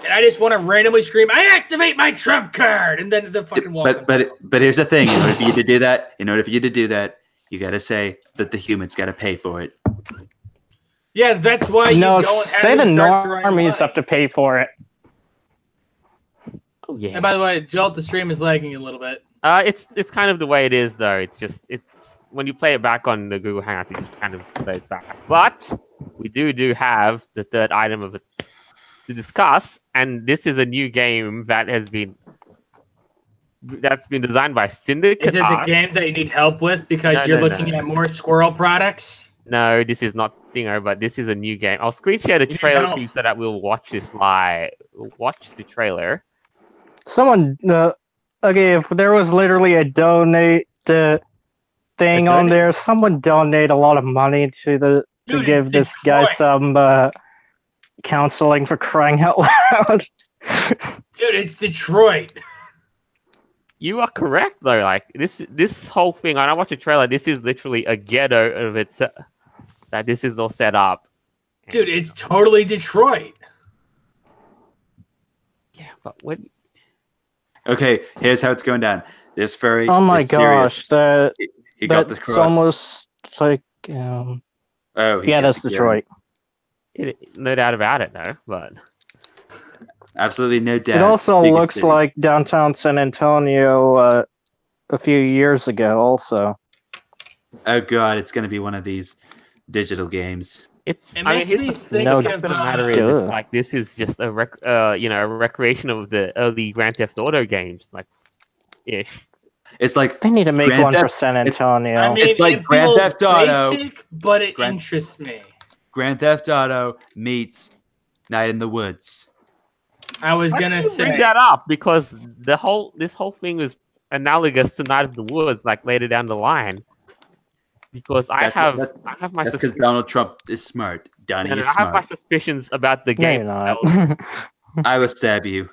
And I just want to randomly scream, I activate my Trump card! And then the fucking wall. But here's the thing. In order for you to do that, you got to say that the humans got to pay for it. Yeah, that's why you don't say the normies have to pay for it. Oh yeah. And by the way, Jolt, the stream is lagging a little bit. It's kind of the way it is, though. It's when you play it back on the Google Hangouts, it just kind of plays back. But we do have the third item of it to discuss, and this is a new game that's been designed by Syndicate. Is it the game that you need help with because you're looking at more squirrel products? No, this is not Dingo, but this is a new game. I'll screen share the trailer for you so that we'll watch this live. We'll watch the trailer. Someone, okay, if there was literally a donate thing on there, someone donate a lot of money to give this guy some counseling, for crying out loud. Dude, it's Detroit. You are correct though. Like this whole thing. When I watch a trailer, this is literally a ghetto of its that this is all set up. Dude, it's totally Detroit. Yeah, but what? Okay, here's how it's going down. This furry. Oh my is furious. gosh, He got the that's cross. almost like Oh, yeah, that's Detroit. No doubt about it, though. But Absolutely no doubt. It also Biggest looks city. like downtown San Antonio a few years ago. Also, Oh god, it's going to be one of these digital games. it's. It I mean, makes here's me the think No, of fact of the matter is, duh. it's like this is just a a recreation of the early Grand Theft Auto games, like ish. It's like they need to make Grand one for Theft- San Antonio. I mean, It's like it Grand feels Theft Auto. basic, but it Grand- interests me. Grand Theft Auto meets Night in the Woods. I was Why gonna did you say bring that up because this whole thing is analogous to Night of the Woods, like later down the line. Because I have my That's because suspicions. Donald Trump is smart. Donnie is I have my smart. suspicions about the No, game. you're not. I will stab you.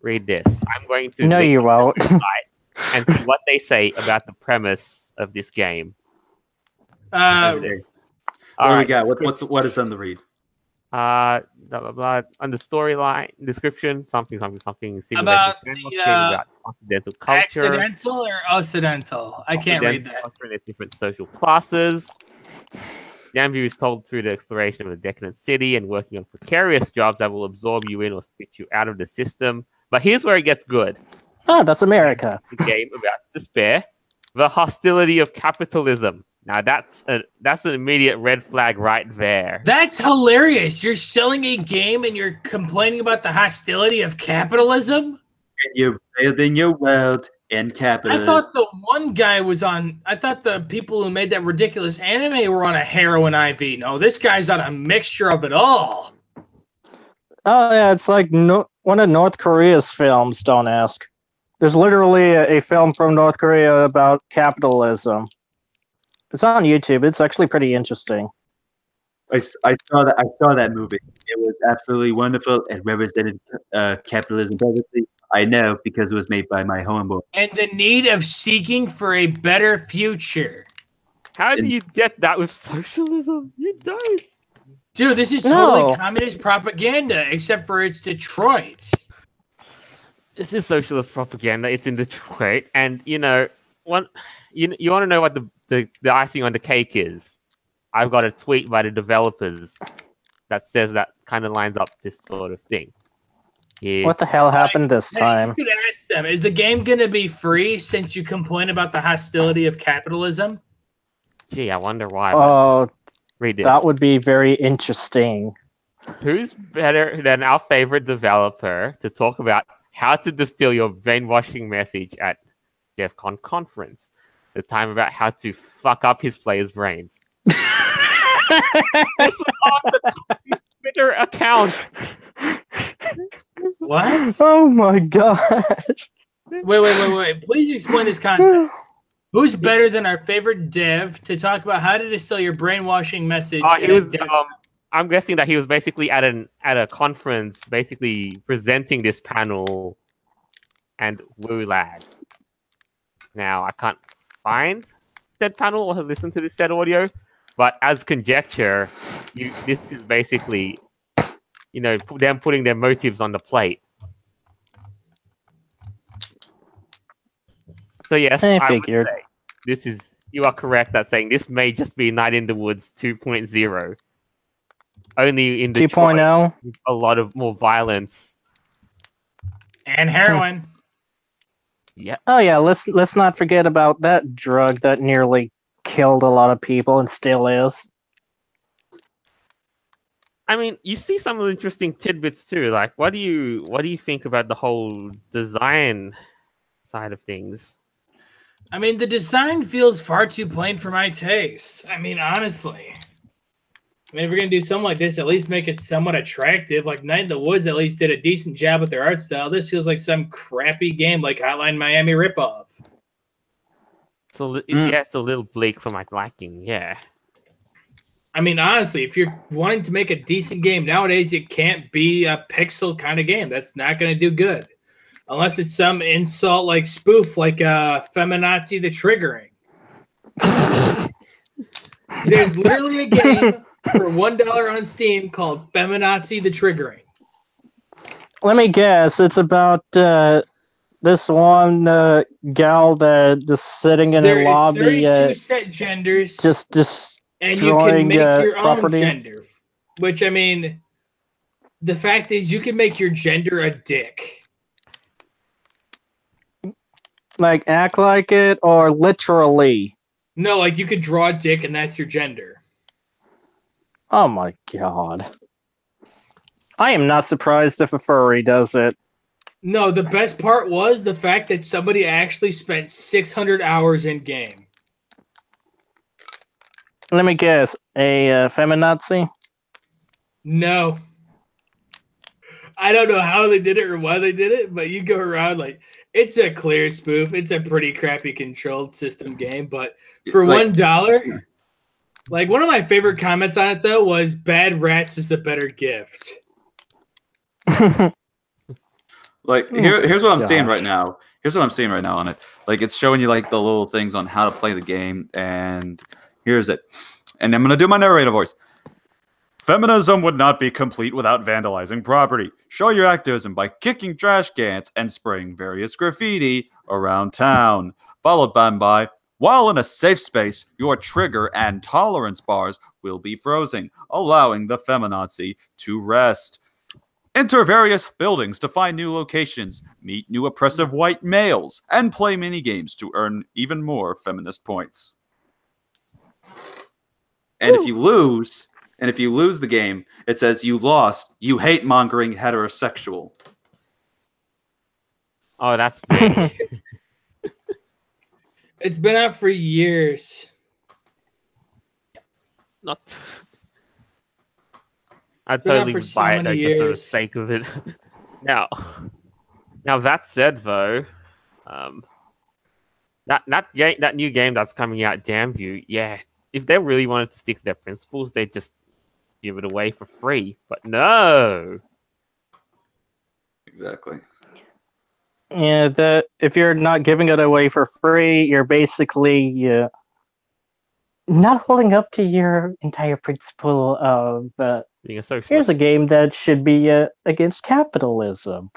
Read this. I'm going to No, link you to the won't. website and see what they say about the premise of this game. Here it is. What do we Alright, got? What is on the read? blah blah blah. On the storyline description, something simulation About sandbox the, game about occidental culture. accidental or occidental. I can't read Occidental that. culture and its different social classes. Damnview is told through the exploration of a decadent city and working on precarious jobs that will absorb you in or spit you out of the system. But here's where it gets good. Oh, that's America. The game about despair, the hostility of capitalism. Now that's an immediate red flag right there. That's hilarious. You're selling a game and you're complaining about the hostility of capitalism? You failed in your world in I capitalism. thought the one guy was on. I thought the people who made that ridiculous anime were on a heroin IV. No, this guy's on a mixture of it all. Oh yeah, it's like one of North Korea's films. Don't ask. There's literally a film from North Korea about capitalism. It's on YouTube. It's actually pretty interesting. I saw that. I saw that movie. It was absolutely wonderful. It represented capitalism perfectly. I know because it was made by my homeboy. And the need of seeking for a better future. How do you get that with socialism? You don't. Dude, this is totally No. communist propaganda, except for it's Detroit. This is socialist propaganda. It's in Detroit, and you want to know what the icing on the cake is? I've got a tweet by the developers that says that kind of lines up this sort of thing. Yeah. What the hell happened this Hey, time? you could ask them, is the game going to be free since you complain about the hostility of capitalism? Gee, I wonder why. but Oh, read this. that would be very interesting. Who's better than our favorite developer to talk about how to distill your brainwashing message at DEF CON conference? The time about how to fuck up his players' brains. This was on the company's Twitter account. What? Oh my gosh. Wait. Please explain this context. Who's better than our favorite dev to talk about how to distill your brainwashing message? He was. I'm guessing that he was basically at a conference, basically presenting this panel, and woo lad. Now I can't find said panel or listen to this said audio, but as conjecture, this is basically, them putting their motives on the plate. So yes, I I would figured. say you are correct that saying this may just be Night in the Woods 2.0. Only in Detroit, 2.0. with a lot of more violence. And heroin. Yeah. Oh yeah, let's not forget about that drug that nearly killed a lot of people and still is. I mean, you see some of the interesting tidbits too. Like, what do you think about the whole design side of things? I mean, the design feels far too plain for my taste. I mean, honestly. I mean, if we're going to do something like this, at least make it somewhat attractive. Like Night in the Woods at least did a decent job with their art style. This feels like some crappy game like Hotline Miami ripoff. So yeah, it's a little bleak for my liking. Yeah. I mean, honestly, if you're wanting to make a decent game nowadays, it can't be a pixel kind of game. That's not going to do good. Unless it's some insult like spoof, like feminazi the triggering. There's literally a game for $1 on Steam called Feminazi the Triggering. Let me guess. It's about this one gal that just sitting in a lobby. There is 32 set genders. Just and you can make your property. own gender. Which, I mean, the fact is you can make your gender a dick. Like, act like it or literally? No, like you could draw a dick and that's your gender. Oh my god. I am not surprised if a furry does it. No, the best part was the fact that somebody actually spent 600 hours in game. Let me guess. A feminazi? No. I don't know how they did it or why they did it, but you go around like, it's a clear spoof. It's a pretty crappy controlled system game, but for $1, like one of my favorite comments on it though was "Bad Rats is a better gift." Like here's what I'm seeing right now. Here's what I'm seeing right now on it. Like it's showing you like the little things on how to play the game, and here's it. And I'm gonna do my narrator voice. Feminism would not be complete without vandalizing property. Show your activism by kicking trash cans and spraying various graffiti around town. Followed by, while in a safe space, your trigger and tolerance bars will be frozen, allowing the feminazi to rest. Enter various buildings to find new locations, meet new oppressive white males, and play minigames to earn even more feminist points. And if you lose... And if you lose the game, it says you lost. You hate mongering heterosexual. Oh, that's big. It's been out for years. Not. I'd totally buy it just for the sake of it. Now that said, though, that new game that's coming out, Damnview, yeah. If they really wanted to stick to their principles, they'd just give it away for free, but no. Exactly. Yeah, that if you're not giving it away for free, you're basically not holding up to your entire principle of being a socialist. Here's a game that should be against capitalism.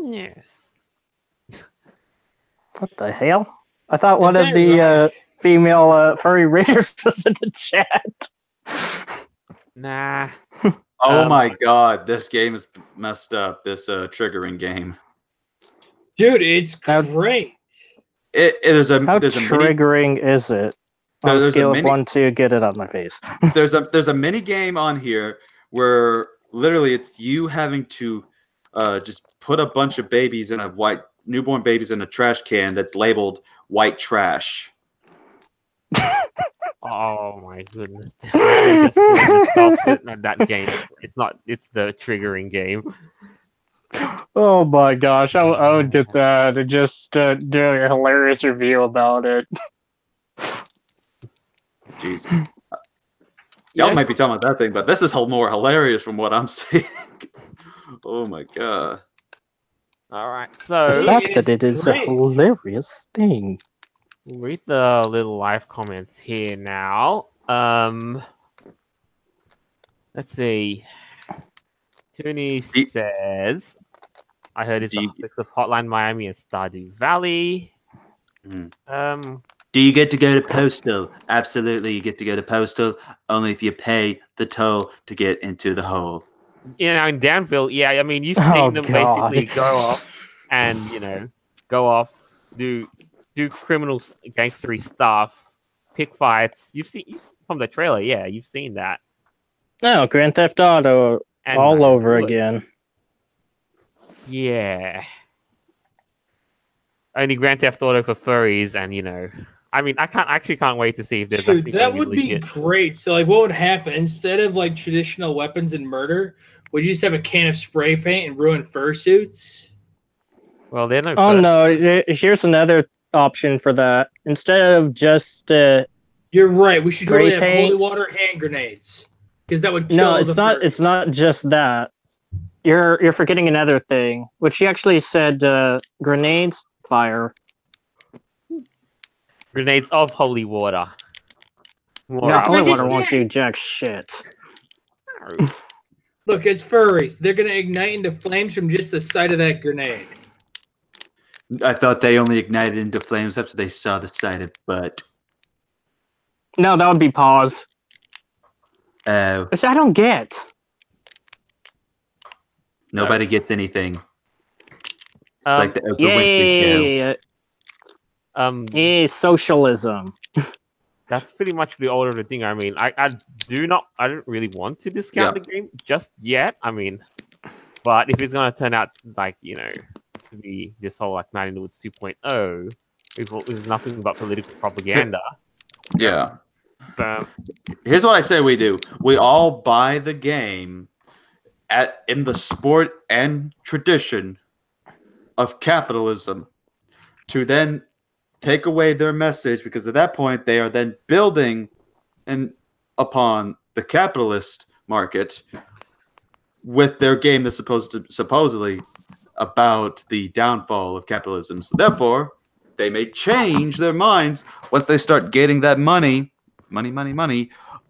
Yes. What the hell? I thought one of the female furry raiders was in the chat. Nah. Oh my god, this game is messed up. This triggering game, dude, it's great. There's a triggering is it? On a scale of 1 to get it out of my face. there's a mini game on here where literally it's you having to just put a bunch of babies in newborn babies in a trash can that's labeled white trash. Oh my goodness. That game. It's the triggering game. Oh my gosh, I would get that and just do a hilarious review about it. Jesus. Y'all might be talking about that thing, but this is more hilarious from what I'm seeing. Oh my god. Alright, so the fact that it is a hilarious thing. We'll read the little live comments here now. Let's see. Tony says, I heard it's a mix of Hotline Miami and Stardew Valley. Do you get to go to Postal? Absolutely, you get to go to Postal, only if you pay the toll to get into the hole. You know, in Danville, yeah, I mean, you've seen them basically go off and, do criminal gangstery stuff, pick fights. You've seen from the trailer, yeah, you've seen that. No, Grand Theft Auto and all over again. Yeah. Only Grand Theft Auto for furries, and I mean, I can't wait to see if there's. Dude, that would be great. So, like, what would happen instead of like traditional weapons and murder? Would you just have a can of spray paint and ruin fursuits? Well, they're no. Oh no! Here's another option for that. Instead of just you're right. We should totally have holy water hand grenades because that would kill. No, it's not. It's not just that. You're forgetting another thing, which he actually said grenades fire. Grenades of holy water. No, holy what water you won't said. do jack shit. Look, it's furries. They're gonna ignite into flames from just the sight of that grenade. I thought they only ignited into flames after they saw the sight of butt. No, that would be pause. Oh, Which I don't get. nobody gets anything. It's like the Oprah Winfrey show. Yay, socialism. That's pretty much the order of the thing. I mean, I don't really want to discount the game just yet. I mean, but if it's gonna turn out like, you know, to be this whole like 90 Woods 2.0 with nothing but political propaganda. Yeah. Here's what I say we do. We all buy the game in the sport and tradition of capitalism to then take away their message, because at that point they are then building upon the capitalist market with their game that's supposedly about the downfall of capitalism. So therefore, they may change their minds once they start getting that money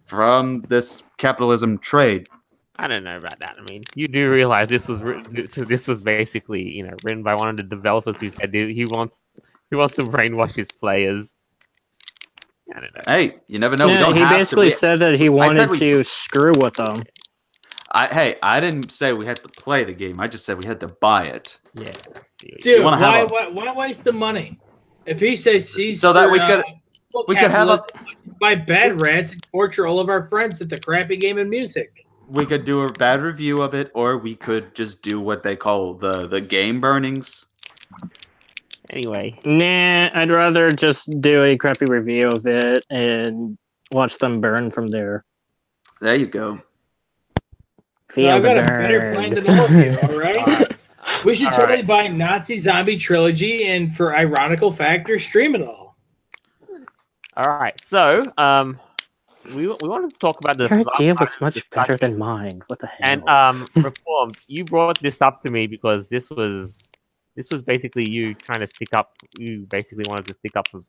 from this capitalism trade. I don't know about that. I mean, you do realize this was basically, you know, written by one of the developers who said he wants to brainwash his players. I don't know. Hey, you never know. Yeah, he basically said that he wanted to screw with them. I didn't say we had to play the game. I just said we had to buy it. Yeah. Dude, why waste the money? If he says he's so that we could have buy bad rats and torture all of our friends with a crappy game and music. We could do a bad review of it, or we could just do what they call the game burnings. Anyway. Nah, I'd rather just do a crappy review of it and watch them burn from there. There you go. I've got a better plan than all of you, all right? We should totally buy Nazi Zombie Trilogy and, for ironical factor, stream it all. All right, so we want to talk about the. Your idea was much better than mine. What the hell? And Reformed, you brought this up to me because this was basically you trying to stick up. You basically wanted to stick up for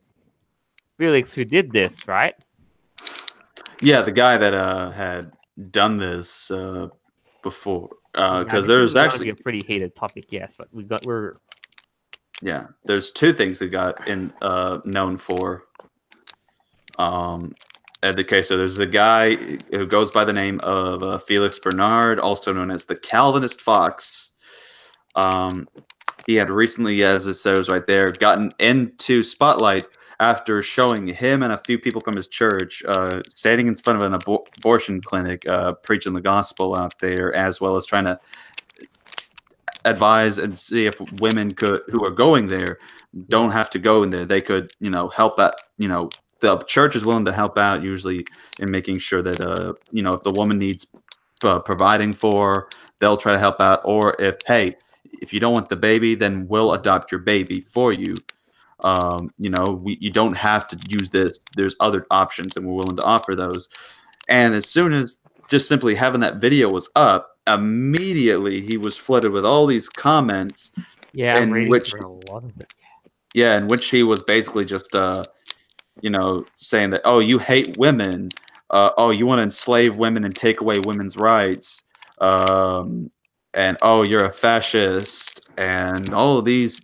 Felix, who did this, right? Yeah, the guy that had done this before. Because there's actually a pretty hated topic, yes, but there's two things that got known for. In the case, so there's a guy who goes by the name of Felix Bernard, also known as the Calvinist Fox. He had recently, as it says right there, gotten into spotlight after showing him and a few people from his church standing in front of an abortion clinic, preaching the gospel out there, as well as trying to advise and see if women who are going there don't have to go in there. They could, help that, the church is willing to help out usually in making sure that, if the woman needs providing for, they'll try to help out. Or if you don't want the baby, then we'll adopt your baby for you. You don't have to use this. There's other options, and we're willing to offer those. And as soon as just simply having that video was up, immediately he was flooded with all these comments. Yeah, I'm reading through a lot of it. Yeah, in which he was basically just, saying that, oh, you hate women. Oh, you want to enslave women and take away women's rights. And, oh, you're a fascist. And all of these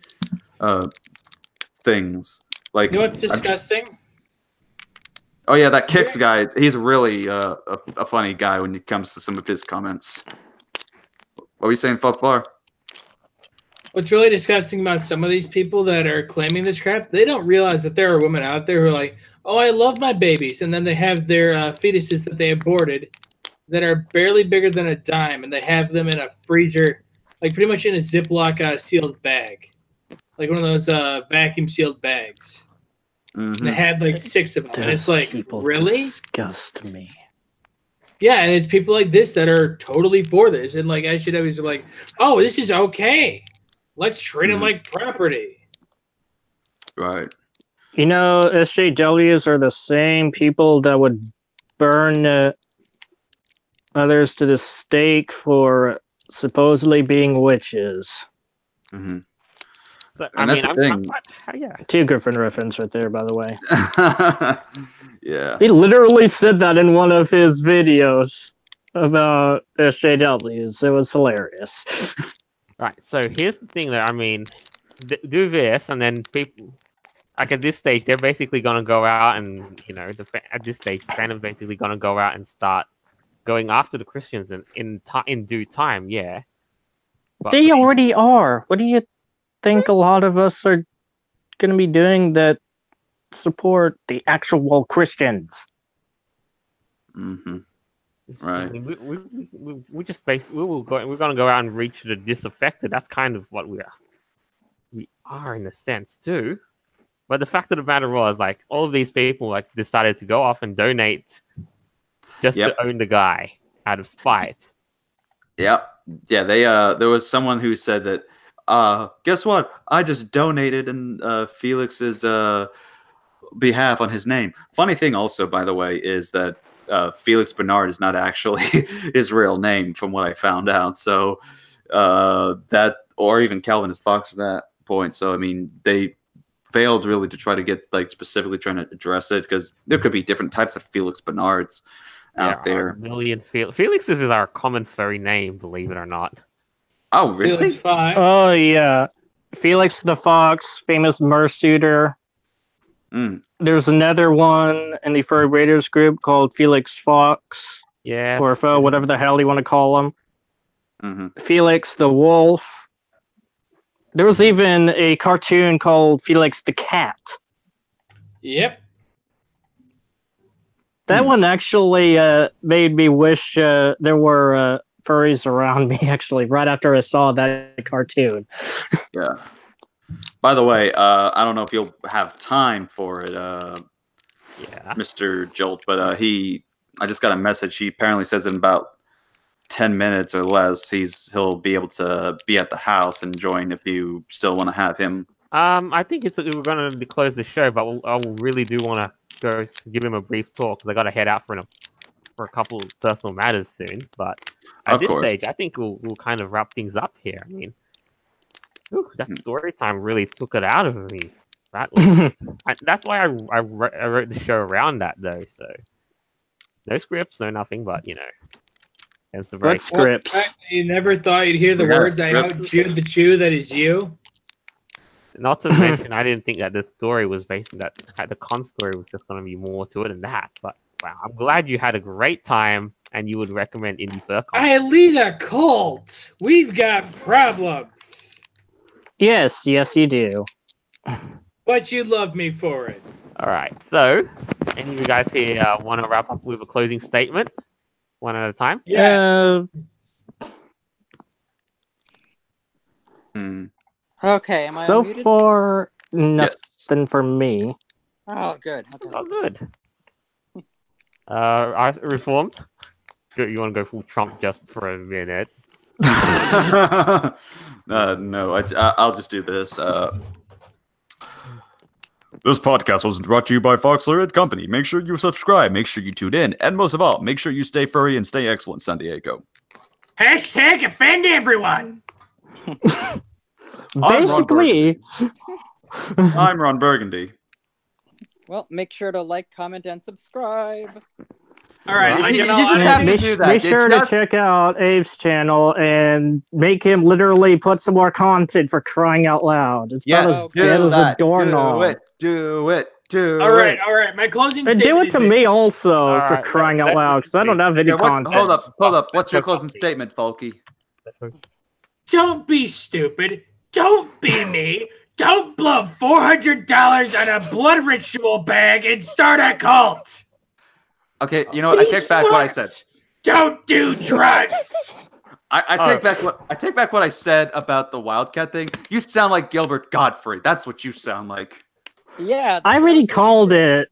things. Like, you know what's disgusting? Oh, yeah, that Kicks guy, he's really a funny guy when it comes to some of his comments. What were you saying, Folkvar? What's really disgusting about some of these people that are claiming this crap, they don't realize that there are women out there who are like, oh, I love my babies. And then they have their fetuses that they aborted that are barely bigger than a dime. And they have them in a freezer, like pretty much in a Ziploc sealed bag. Like one of those vacuum sealed bags. Mm-hmm. And they had like 6 of them. And it's like, really? Disgust me. Yeah, and it's people like this that are totally for this. And like SJWs are like, oh, this is okay. Let's treat them like property. Right. SJWs are the same people that would burn others to the stake for supposedly being witches. Mm-hmm. So, And I that's mean, the I'm thing. yeah. 2 Griffin reference right there, by the way. Yeah. He literally said that in one of his videos about SJWs. It was hilarious. Right. So here's the thing, though. I mean, do this, and then people, like at this stage, they're basically gonna go out and at this stage, fans basically gonna go out and start going after the Christians in due time. Yeah. But They already are. What do you think a lot of us are going to be doing that support the actual Christians? Mm-hmm. I Right. mean, we just basically we're gonna go out and reach the disaffected. That's kind of what we are in a sense too. But the fact of the matter was, like, all of these people like decided to go off and donate just Yep. to own the guy out of spite. Yep. Yeah. They there was someone who said that. Guess what? I just donated in Felix's behalf on his name. Funny thing, also, by the way, is that Felix Bernard is not actually his real name, from what I found out. So that, or even Calvinist Fox at that point. So I mean, they failed really to try to get like specifically trying to address it, because there could be different types of Felix Bernards out there. A million Felix's is our common furry name, believe it or not. Oh, really? Felix Fox. Oh, yeah. Felix the Fox, famous Mersuiter. Mm. There's another one in the Furry Raiders group called Felix Fox. Yes. Or whatever the hell you want to call him. Mm-hmm. Felix the Wolf. There was even a cartoon called Felix the Cat. Yep. That one actually made me wish there were furries around me, actually, right after I saw that cartoon. Yeah. By the way, I don't know if you'll have time for it, Mr. Jolt, but I just got a message. He apparently says in about 10 minutes or less, he'll be able to be at the house and join if you still want to have him. I think we're going to close the show, but I really do want to go give him a brief talk, because I got to head out for a couple of personal matters soon. But at this stage, I think we'll kind of wrap things up here. I mean, that story time really took it out of me. That's why I wrote the show around that, though. So no scripts, no nothing, but What scripts? You never thought you'd hear the words "I out-chewed the chew that is you." Not to mention, I didn't think that the story was based on that. The con story was just going to be more to it than that. But wow, I'm glad you had a great time, and you would recommend Indy Fur Con. I lead a cult. We've got problems. Yes, you do. But you love me for it. All right. So, any of you guys here want to wrap up with a closing statement, one at a time? Yeah. Okay, am I So unmuted? far, nothing for me. Oh, good. Okay. Oh, good. I reformed. You want to go full Trump just for a minute? No, I'll just do this. This podcast was brought to you by Foxler & Company. Make sure you subscribe. Make sure you tune in. And most of all, make sure you stay furry and stay excellent, San Diego. Hashtag offend everyone. Basically, I'm Ron Burgundy. Well, make sure to like, comment, and subscribe. All right, You just have to do that. Be sure to check out Abe's channel and make him literally put some more content, for crying out loud. It's about as dead as a doorknob. Do it. All right. My closing And statement do it to me also, for crying out loud, because I don't have any content. Hold up. What's your closing statement, Folky? Don't be stupid. Don't be me. Don't blow $400 on a blood ritual bag and start a cult. Okay, you know what? I take back what I said. Don't do drugs. I take back what I said about the Wildcat thing. You sound like Gilbert Godfrey. That's what you sound like. Yeah, I already called it.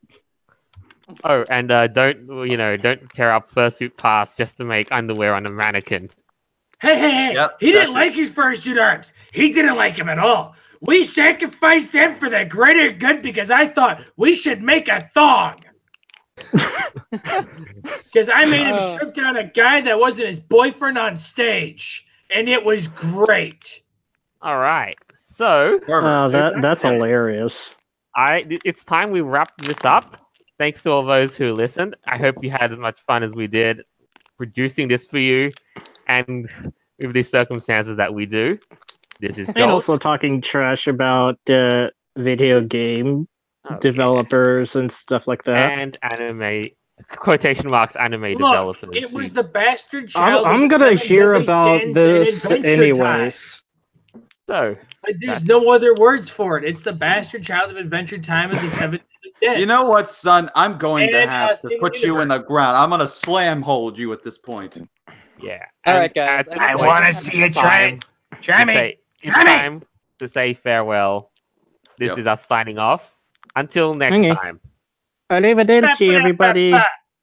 Oh, and don't tear up fursuit parts just to make underwear on a mannequin. Hey! Yep, He didn't like his fursuit arms. He didn't like him at all. We sacrificed them for the greater good because I thought we should make a thong. Because I made him strip down a guy that wasn't his boyfriend on stage. and it was great. All right. So that's hilarious. It's time we wrap this up. Thanks to all those who listened. I hope you had as much fun as we did producing this for you, and with these circumstances that we do. This is Jolt. And also talking trash about video game developers and stuff like that. And anime, quotation marks, anime developers. It was the bastard child. I'm gonna hear about this anyways. So there's no other words for it. It's the bastard child of Adventure Time of the 7th. You know what, son? I'm going to have to put you in the ground. I'm going to slam hold you at this point. Yeah. All right, guys. I want to see it. Try me. It's time to say farewell. This is us signing off. Until next time. Arrivederci, everybody.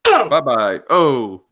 Bye-bye. Oh.